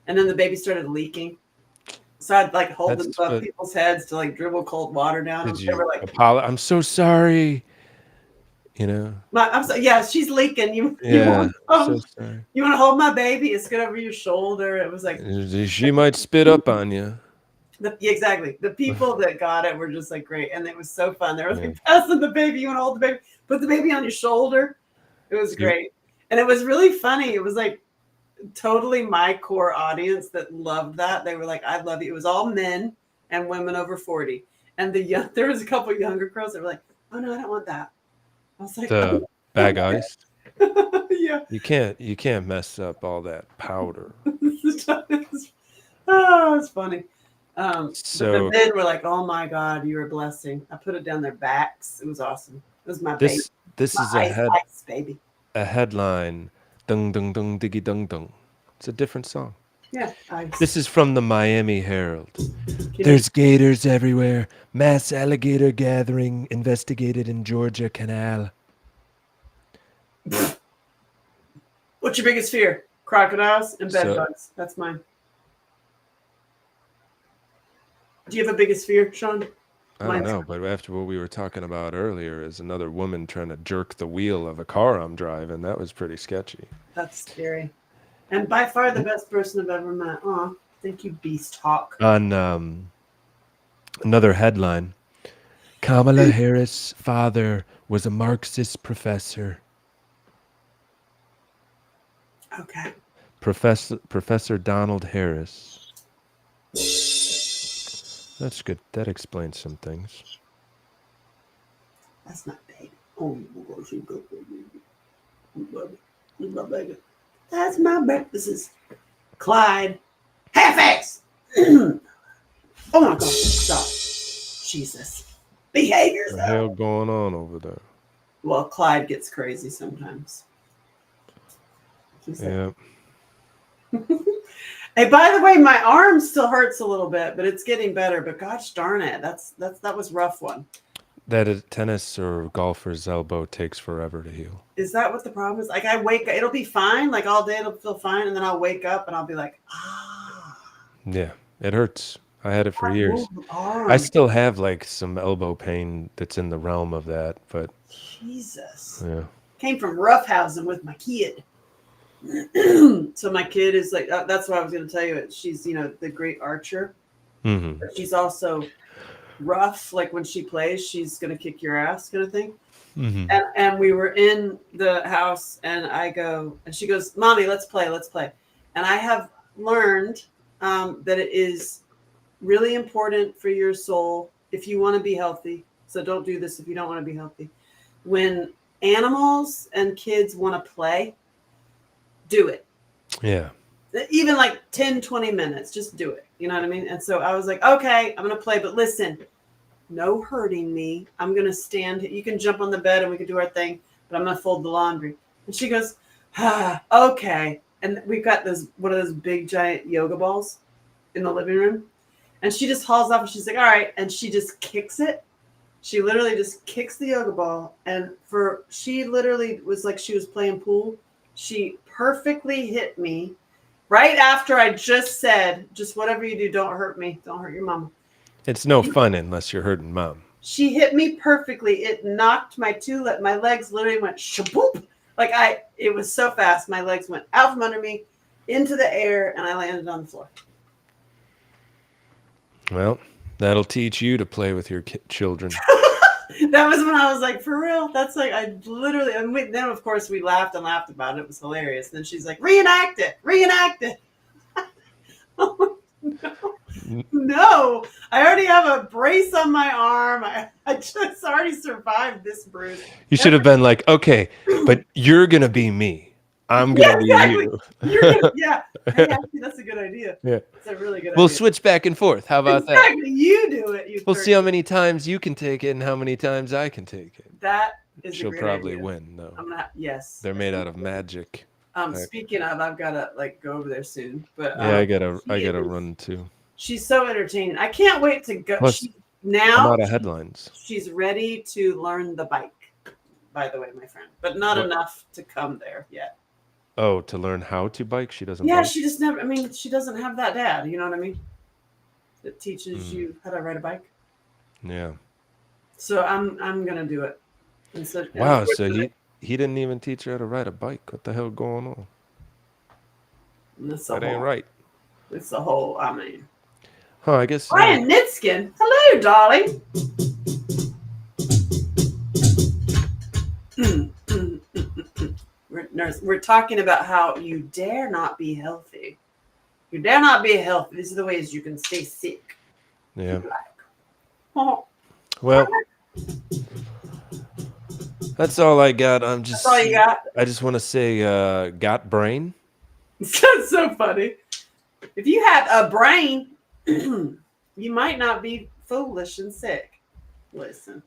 And then the baby started leaking. So I'd like hold them above people's heads to like dribble cold water down. Did They you were like, I'm so sorry. You know? I'm so, yeah, she's leaking. You Yeah. want, So sorry. you want to hold my baby? It's good over your shoulder. It was like She might spit up on you. Exactly. The people that got it were just like great, and it was so fun. They were like passing the baby. You want to hold the baby? Put the baby on your shoulder. It was great, and it was really funny. It was like totally my core audience that loved that. They were like, "I love you." It was all men and women over 40, and there was a couple of younger girls that were like, "Oh no, I don't want that." I was like, the bag ice. Yeah, you can't mess up all that powder. Oh, it's funny. So but the men were like, "Oh my God, you're a blessing." I put it down their backs. It was awesome. It was my baby. This my is ice baby. A headline. Dung dung dung diggy dung dung. It's a different song. Yeah, ice. This is from the Miami Herald. There's gators everywhere. Mass alligator gathering investigated in Georgia Canal. What's your biggest fear? Crocodiles and bed bugs. That's mine. Do you have a biggest fear, Sean? I don't know, but after what we were talking about earlier is another woman trying to jerk the wheel of a car I'm driving. That was pretty sketchy. That's scary. And by far the best person I've ever met. Oh, thank you, Beast Hawk. On another headline, Kamala Harris' father was a Marxist professor. Okay. Professor Donald Harris. That's good. That explains some things. That's my baby. Oh my gosh, you go, baby. That's my baby. That's my baby. This is Clyde. Half-ass. Oh my gosh, stop. Jesus. Behave yourself. What the hell going on over there? Well, Clyde gets crazy sometimes. Yeah. Hey, by the way, my arm still hurts a little bit, but it's getting better. But gosh darn it, that was a rough one. That a tennis or golfer's elbow takes forever to heal. Is that what the problem is? Like it'll be fine, like all day it'll feel fine, and then I'll wake up and I'll be like, ah. Yeah, it hurts. I had it for years. I still have like some elbow pain that's in the realm of that, but Jesus. Yeah. Came from roughhousing with my kid. So my kid is like, that's what I was going to tell you. She's, the great archer. Mm-hmm. But she's also rough. Like when she plays, she's going to kick your ass kind of thing. Mm-hmm. And we were in the house and and she goes, Mommy, let's play. And I have learned that it is really important for your soul if you want to be healthy. So don't do this if you don't want to be healthy. When animals and kids want to play, do it. Yeah. Even like 10, 20 minutes, just do it. You know what I mean? And so I was like, okay, I'm going to play, but listen, no hurting me. I'm going to stand. You can jump on the bed and we can do our thing, but I'm going to fold the laundry. And she goes, okay. And we've got one of those big giant yoga balls in the living room. And she just hauls off and she's like, all right. And she just kicks it. She literally just kicks the yoga ball. And she literally was like, she was playing pool. She perfectly hit me right after I just said, just whatever you do, don't hurt me. Don't hurt your mama. It's no fun unless you're hurting mom. She hit me perfectly. It knocked my legs literally went shaboop. It was so fast. My legs went out from under me into the air and I landed on the floor. Well, that'll teach you to play with your children. That was when I was like, for real? That's like, I literally, and then of course we laughed about it. It was hilarious. And then she's like, reenact it. Oh, no. No, I already have a brace on my arm. I just already survived this bruise. You should have been like, okay, but you're gonna be me. I'm Yeah, gonna be exactly. you. You're gonna, yeah. Hey, actually, that's a good idea. Yeah. It's a really good We'll idea. switch back and forth. How about that? Exactly. You do it. You. We'll see how many times you can take it and how many times I can take it. That is a She'll great probably idea. win, though. I'm not. Yes. They're made out of magic. Speaking of, I've got to like go over there soon. But Yeah, I gotta is- run too. She's so entertaining. I can't wait to go. Plus, I'm Now out of headlines. she's ready to learn the bike. By the way, my friend, but not What? enough to come there yet. Oh, to learn how to bike? She doesn't Yeah, bike? she just never. I mean, she doesn't have that dad. You know what I mean? That teaches Mm. you how to ride a bike. Yeah. So I'm gonna do it. And so, Wow, so he didn't even teach her how to ride a bike. What the hell going on? That's That ain't right. It's the whole. I mean, Huh, I guess. Brian Nitskin. Hello, darling. We're talking about how you dare not be healthy. You dare not be healthy. These are the ways you can stay sick. Yeah. Oh, Well, that's all I got. I'm just. that's all you got. I just want to say, got brain. That's so funny. If you had a brain, you might not be foolish and sick. Listen,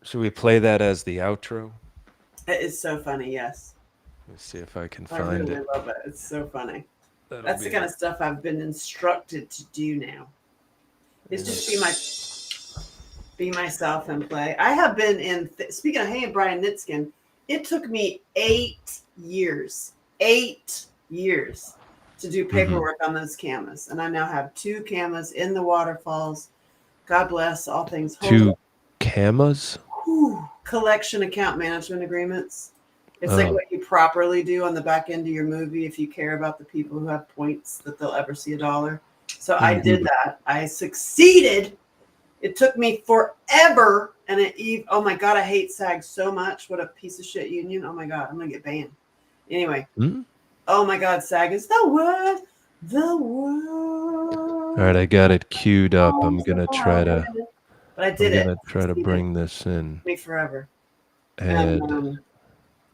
Should we play that as the outro? it is so funny. Yes, Let's see if I can I find really it. love it. It's so funny. That'll That's the be kind of stuff I've been instructed to do now. Is just be myself and play. I have been in. Speaking of Brian Nitskin, it took me 8 years. 8 years to do paperwork on those cameras, and I now have 2 cameras in the waterfalls. God bless all things holy. 2 camas. Collection account management agreements. It's like what you properly do on the back end of your movie if you care about the people who have points that they'll ever see $1. So I did that. I succeeded. It took me forever, and oh my God, I hate SAG so much. What a piece of shit union. Oh my God, I'm gonna get banned. Anyway. Oh my God, SAG is the worst. The worst. All right, I got it queued up. I'm gonna try to. But I did it. I'm gonna try to bring this in. Me forever. And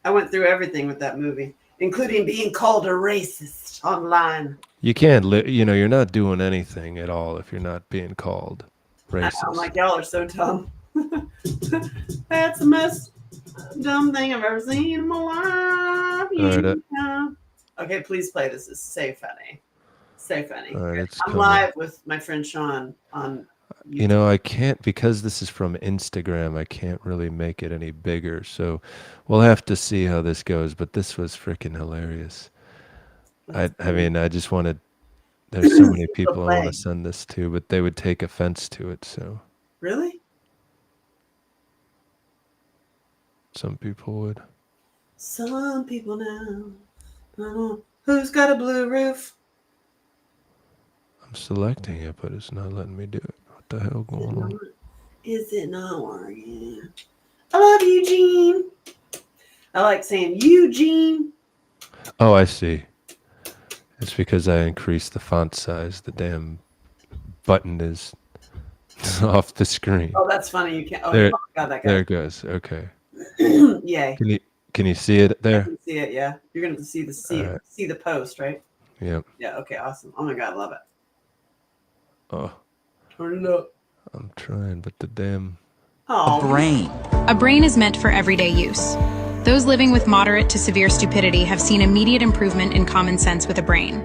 I went through everything with that movie, including being called a racist online. you can't. You're not doing anything at all if you're not being called racist. I'm like, y'all are so dumb. That's the most dumb thing I've ever seen in my life. Okay, please play this. It's so funny. So funny. All right, it's I'm coming. live with my friend Sean on YouTube. I can't, because this is from Instagram, I can't really make it any bigger. So we'll have to see how this goes. But this was freaking hilarious. I mean, I just wanted, there's so many people I want to send this to, but they would take offense to it. So Really? some people would. Some people now. Who's got a blue roof? I'm selecting it, but it's not letting me do it. What the hell going on? Is it not working? I love Eugene. I like saying Eugene. Oh, I see. It's because I increased the font size. The damn button is off the screen. Oh, that's funny. You can't. Oh, There- my God, that guy. There it goes. Okay. Yay. Can you see it I there? can see it. Yeah, you're gonna see the post, right? Yep. Yeah. Okay. Awesome. Oh my God, I love it. Oh, Turn it up. I'm trying, but the damn. Oh, brain. A brain is meant for everyday use. Those living with moderate to severe stupidity have seen immediate improvement in common sense with a brain.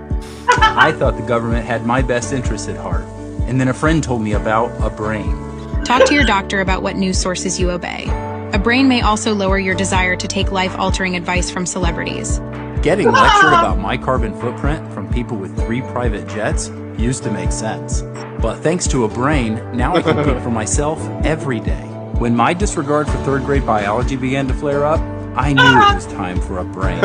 I thought the government had my best interests at heart. And then a friend told me about a brain. Talk to your doctor about what news sources you obey. A brain may also lower your desire to take life-altering advice from celebrities. Getting lectured about my carbon footprint from people with 3 private jets used to make sense. But thanks to a brain, now I can think for myself every day. When my disregard for 3rd grade biology began to flare up, I knew it was time for a brain.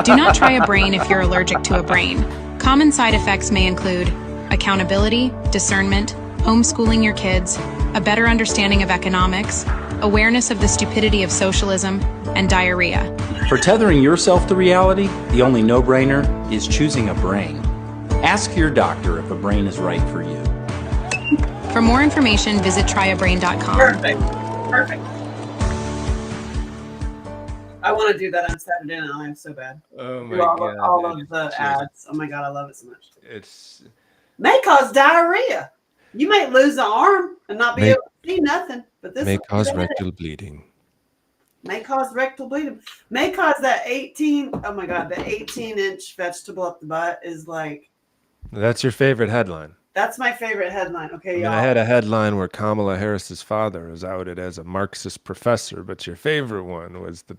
Do not try a brain if you're allergic to a brain. Common side effects may include accountability, discernment, homeschooling your kids, a better understanding of economics, awareness of the stupidity of socialism, and diarrhea. For tethering yourself to reality, the only no-brainer is choosing a brain. Ask your doctor if a brain is right for you. For more information, visit tryabrain.com. Perfect. Perfect. I want to do that on Saturday Night Live so bad. Oh Do my god. all of the just- ads. Oh my god, I love it so much. It's May cause diarrhea. You may lose an arm and not be May- able to see nothing, but this may will cause prevent it. rectal bleeding. May cause rectal bleeding. May cause that 18. Oh my god, the 18-inch vegetable up the butt is like. That's your favorite headline. That's my favorite headline. Okay, I mean, y'all. I had a headline where Kamala Harris's father was outed as a Marxist professor, but your favorite one was the.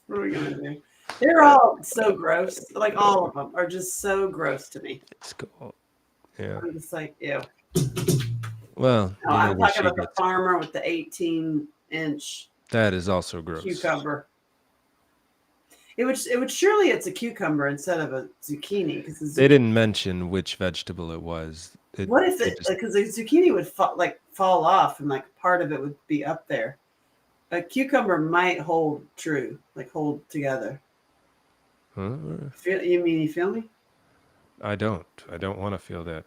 What are we gonna do? They're all so gross. Like all of them are just so gross to me. It's cool. Yeah. I'm just like, ew. Well, No, you know I'm where talking she about the gets- farmer with the 18-inch that is also gross. cucumber. It would surely it's a cucumber instead of a zucchini because They didn't mention which vegetable it was. what if they it just- because the zucchini would fall off and like part of it would be up there. A cucumber might hold true, like hold together. Huh? You feel me? I don't want to feel that.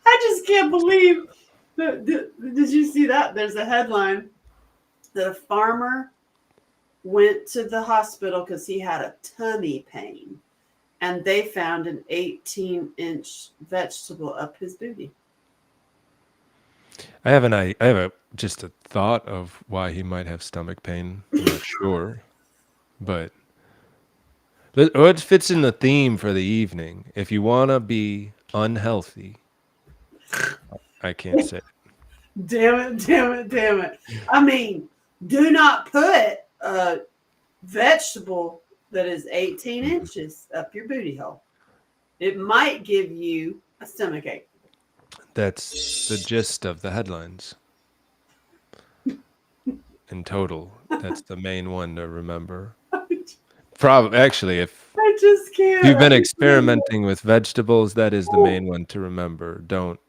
I just can't believe. Did you see that? There's a headline that a farmer went to the hospital because he had a tummy pain, and they found an 18-inch vegetable up his booty. I have just a thought of why he might have stomach pain. I'm not sure, but it fits in the theme for the evening. If you want to be unhealthy, I can't say. Damn it. I mean, do not put a vegetable that is 18 inches up your booty hole. It might give you a stomach ache. That's the gist of the headlines. In total, that's the main one to remember. Probably, actually, if I just can't. you've been experimenting with vegetables, that is the main one to remember. Don't.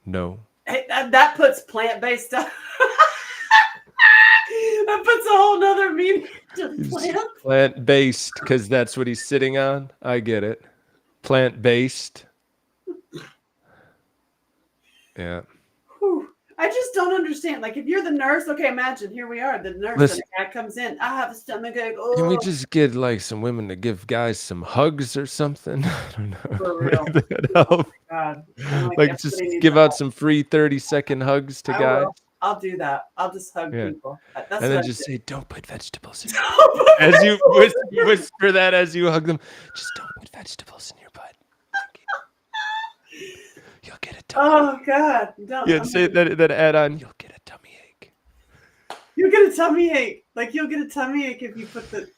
No. Hey, that puts plant-based stuff. That puts a whole nother meaning to plant. Plant-based, because that's what he's sitting on. I get it. Plant-based. Yeah. Whew. I just don't understand. Like, if you're the nurse, okay, imagine here we are, the nurse, Listen. and the guy comes in. I have a stomach ache. Oh, Can we just get like some women to give guys some hugs or something? I don't know. For real. Make that help. God. I'm Like everybody just needs give to out help. some free 30-second hugs to I guys. will. I'll do that. I'll just hug Yeah. people. That's And what then I just do. say, don't put vegetables in your As you whisper that as you hug them, just don't put vegetables in your butt. You'll get a tummy. Oh God! Don't. Yeah, say that add on. You'll get a tummy ache. You'll get a tummy ache. Like you'll get a tummy ache if you put the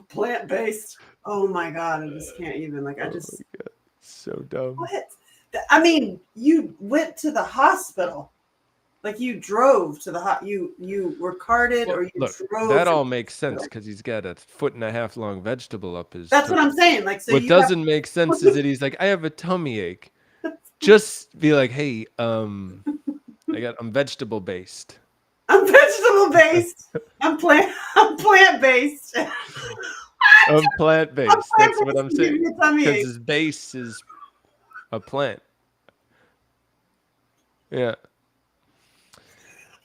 plant-based. Oh my God! I just can't even. Like I just. So dumb. What? I mean, you went to the hospital. Like you drove to the you were carted or you Look, drove. that to- all makes sense because he's got a 1.5 foot long vegetable up his. That's what I'm saying. Like so. What you have- doesn't make sense is that he's like, I have a tummy ache. Just be like, hey, I'm vegetable based. I'm vegetable based. I'm plant based. I'm plant based. That's what I'm Give me saying. a tummy Because ache. his base is a plant. Yeah.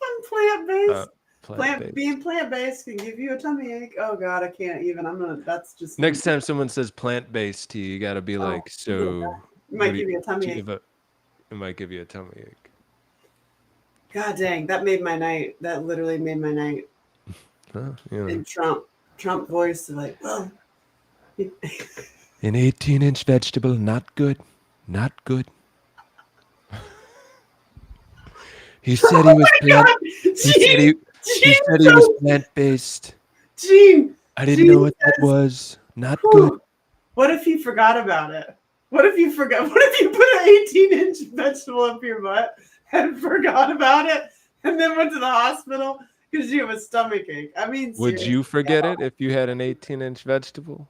I'm plant based. Plant-based. Being plant based can give you a tummy ache. Oh God, I can't even. I'm gonna. That's just Next time someone says plant based to you, you got to be like, so. It might what do give you a tummy do ache. give a- It might give you a tummy ache. God dang, that made my night. That literally made my night. Well, you know. And Trump voice like, well, An 18-inch vegetable, not good. Not good. He said he was plant. He said he was plant-based. Gene. I didn't know what that was. Not good. What if he forgot about it? What if you forgot? What if you put an 18-inch vegetable up your butt and forgot about it, and then went to the hospital because you have a stomach ache? I mean, Would you seriously. forget it if you had an 18-inch vegetable?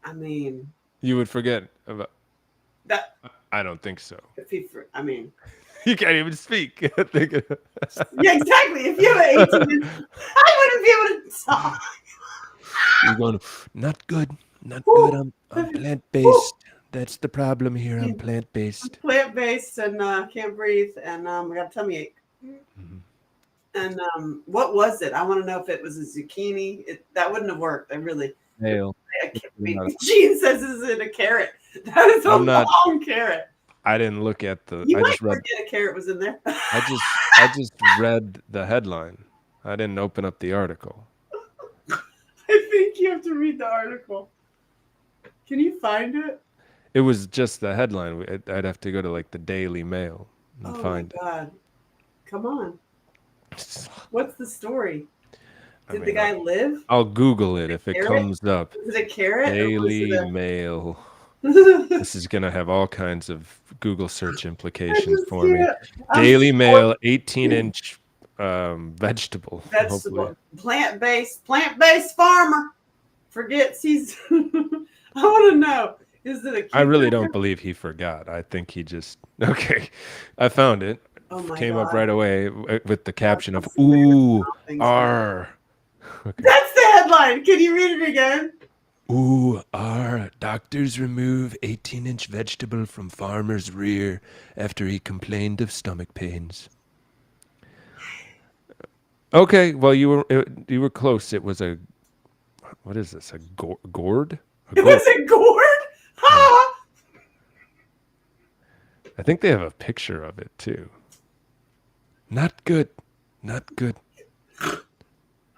I mean, You would forget about. that I don't think so. if he. I mean, You can't even speak. yeah, exactly. If you have an 18-inch, I wouldn't be able to talk. You're going, not good. Not good. Woo! I'm plant Woo! based. That's the problem here. I'm plant I'm based. plant based and can't breathe, and I got a tummy ache. And what was it? I want to know if it was a zucchini. That wouldn't have worked. I really. Nail. Gene says, "Is it a carrot?" That is a I'm not. long carrot. I didn't look at the. You I might just read. forget a carrot was in there. I just read the headline. I didn't open up the article. I think you have to read the article. Can you find it? It was just the headline. I'd have to go to like the Daily Mail and Oh find my god! Come on. it. What's the story? I Did the mean, guy live? I'll Google it if it Carrot? comes up. Was it a carrot? Daily Or Mail. was it a... This is gonna have all kinds of Google search I implications just for me. can't. I'm Daily so Mail, 18-inch vegetable. Hopefully, vegetable, plant-based farmer forgets he's. I want to know: is it a I really don't cucumber? believe he forgot. I think he just okay. I found it. Oh my Came up god! right away with the caption of That's "Ooh, things. R." Okay. That's the headline. Can you read it again? Ooh, R. Doctors remove 18-inch vegetable from farmer's rear after he complained of stomach pains. Okay, well you were close. It was a what is this? A gourd? A It gourd. was a gourd. Ha! I think they have a picture of it too. Not good. Not good. The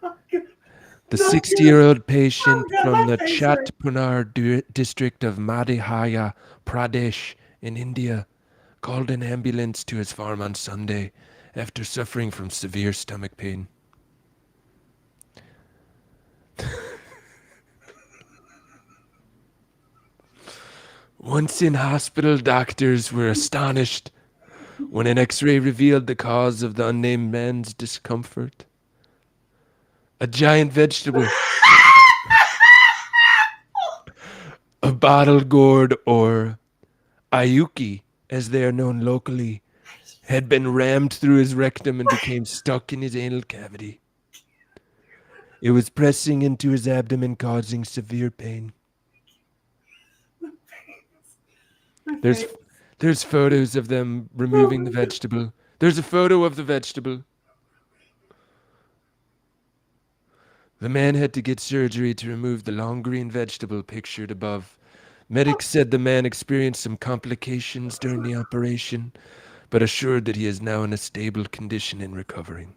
Not good. 60-year-old patient Oh, God, from my the face hurts. Chatpanar district of Madhya Pradesh in India called an ambulance to his farm on Sunday after suffering from severe stomach pain. Once in hospital, doctors were astonished when an x-ray revealed the cause of the unnamed man's discomfort. A giant vegetable, a bottle gourd, or ayuki, as they are known locally, had been rammed through his rectum and became stuck in his anal cavity. It was pressing into his abdomen, causing severe pain. My There's face. there's photos of them removing the vegetable. There's a photo of the vegetable. The man had to get surgery to remove the long green vegetable pictured above. Medics said the man experienced some complications during the operation, but assured that he is now in a stable condition and recovering.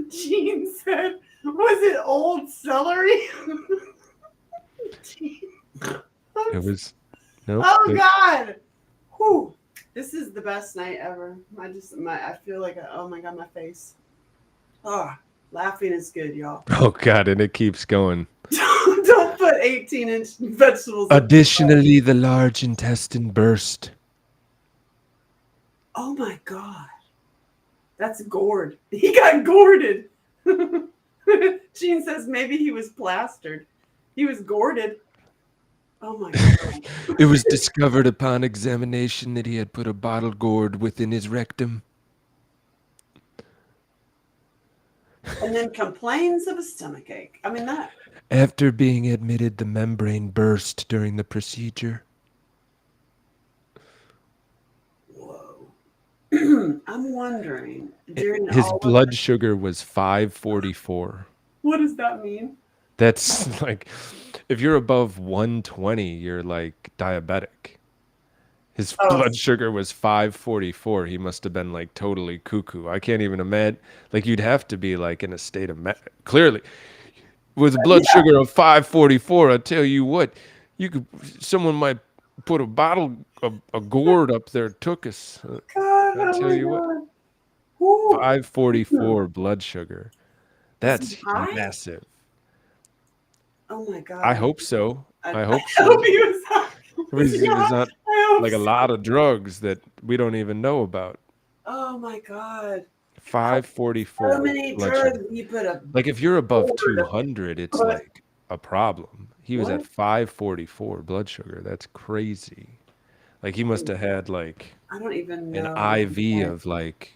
Gene said, "Was it old celery?" It was no. Oh God! Whew. This is the best night ever. I feel like oh my God, my face. Oh, laughing is good, y'all. Oh God, and it keeps going. Don't put 18-inch vegetables. Additionally, the large intestine burst. Oh my God, that's gourd. He got gourded. Gene says maybe he was plastered. He was gourded. Oh my God. It was discovered upon examination that he had put a bottle gourd within his rectum. And then complains of a stomach ache. I mean that. After being admitted, the membrane burst during the procedure. Whoa. I'm wondering during His all of blood sugar was 544. what does that mean? That's like, if you're above 120, you're like diabetic. His Oh. blood sugar was 544. He must have been like totally cuckoo. I can't even imagine. Like, you'd have to be like in a state of clearly with a blood sugar of 544. I tell you what, someone might put a bottle of a gourd up there, took us. God, I oh tell my you what, God. Woo. 544 blood sugar. That's Is he high? massive. Oh my God. I hope so. I hope I so. hope he was high. He was on I hope like a so. lot of drugs that we don't even know about. Oh my God. 544 So many blood drugs. sugar. You put a Like, if you're above gourd. 200, it's What? like a problem. He was at What? 544 blood sugar. That's crazy. Like, he must have had like I don't even an know. IV of like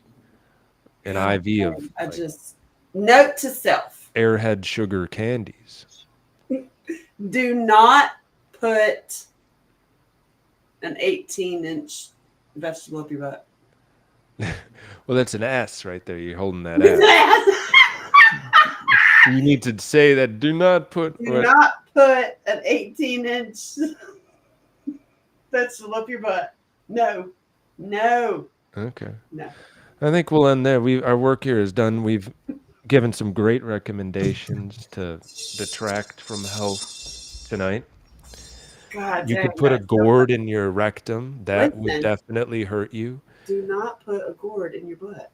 an God, IV of I like just note to self. Airhead sugar candies. Do not put an 18-inch vegetable up your butt. Well, that's an ass right there. You're holding that It's an ass. ass. You need to say that. Do not put. Do not put an 18-inch vegetable up your butt. No. No. Okay. No. I think we'll end there. Our work here is done. We've given some great recommendations to detract from health tonight. God You dang, could put a that's so gourd funny. in your rectum. That would Listen. definitely hurt you. Do not put a gourd in your butt.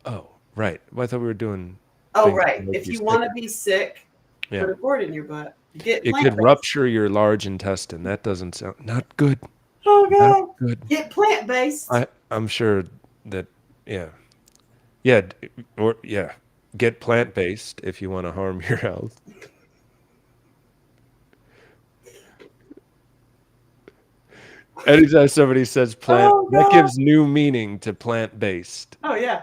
Oh, right. Well, I thought we were doing. Oh, things right. to make If you you want to sicker. be sick, Yeah. put a gourd in your butt. Get It could plant-based. rupture your large intestine. That doesn't sound not good. Oh, Not God. good. Get plant-based. I'm sure that yeah. Yeah, or yeah. Get plant-based if you want to harm your health. Anytime somebody says plant, Oh, that God. gives new meaning to plant-based. Oh, yeah.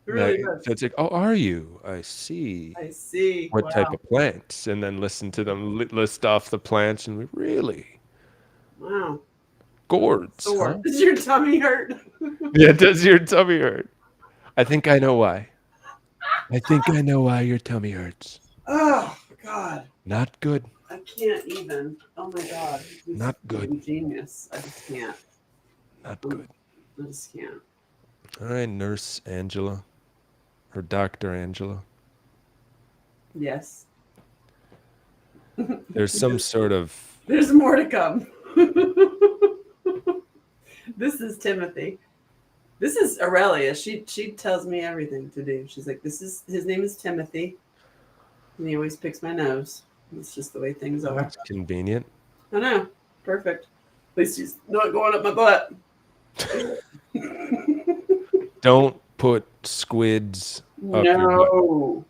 It really does. So it's like, oh, are you? I see. I see. What type Wow. of plants? And then listen to them list off the plants, and we really Wow. gourds, Sore. huh? Does your tummy hurt? Yeah, does your tummy hurt? I think I know why. I think I know why your tummy hurts. Oh, God. Not good. I can't even. Oh, my God. This Not is good. Genius. I just can't. Not good. I just can't. All right, Nurse Angela, or Dr. Angela. Yes. There's some sort of There's more to come. This is Timothy. This is Aurelia. She tells me everything to do. She's like, his name is Timothy. And he always picks my nose. It's just the way things are. that's convenient. I know. Perfect. At least he's not going up my butt. Don't put squids up your butt. No.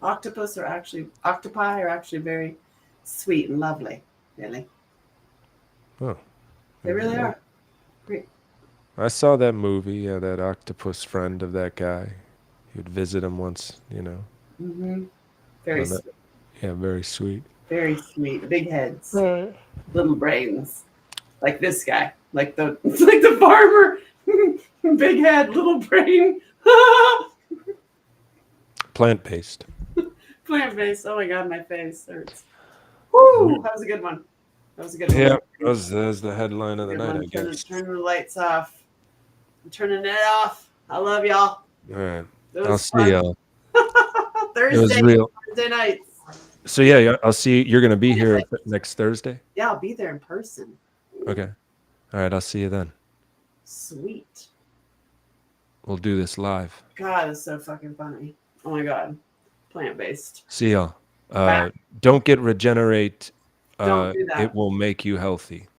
Octopi are actually very sweet and lovely. Really. Oh, They really are. Great. I saw that movie, that octopus friend of that guy. He would visit him once, Mm-hmm. Very that- sweet. Yeah, very sweet. Very sweet. Big heads. Right. Little brains. Like this guy. Like the farmer. Big head, little brain. Plant-based. Plant-based. Oh my God, my face hurts. Woo! That was a good one. That was a good one. Yeah, that was the headline of the Good night, one. I guess. Turn the lights off. I'm turning it off. I love y'all. All right. It I'll was see fun. y'all. It was Thursday real. nights. So yeah, I'll see. You're gonna be here next Thursday. Yeah, I'll be there in person. Okay. All right. I'll see you then. Sweet. We'll do this live. God, it's so fucking funny. Oh my God. Plant-based. See y'all. Bye. Don't get regenerate. Don't do that. It will make you healthy.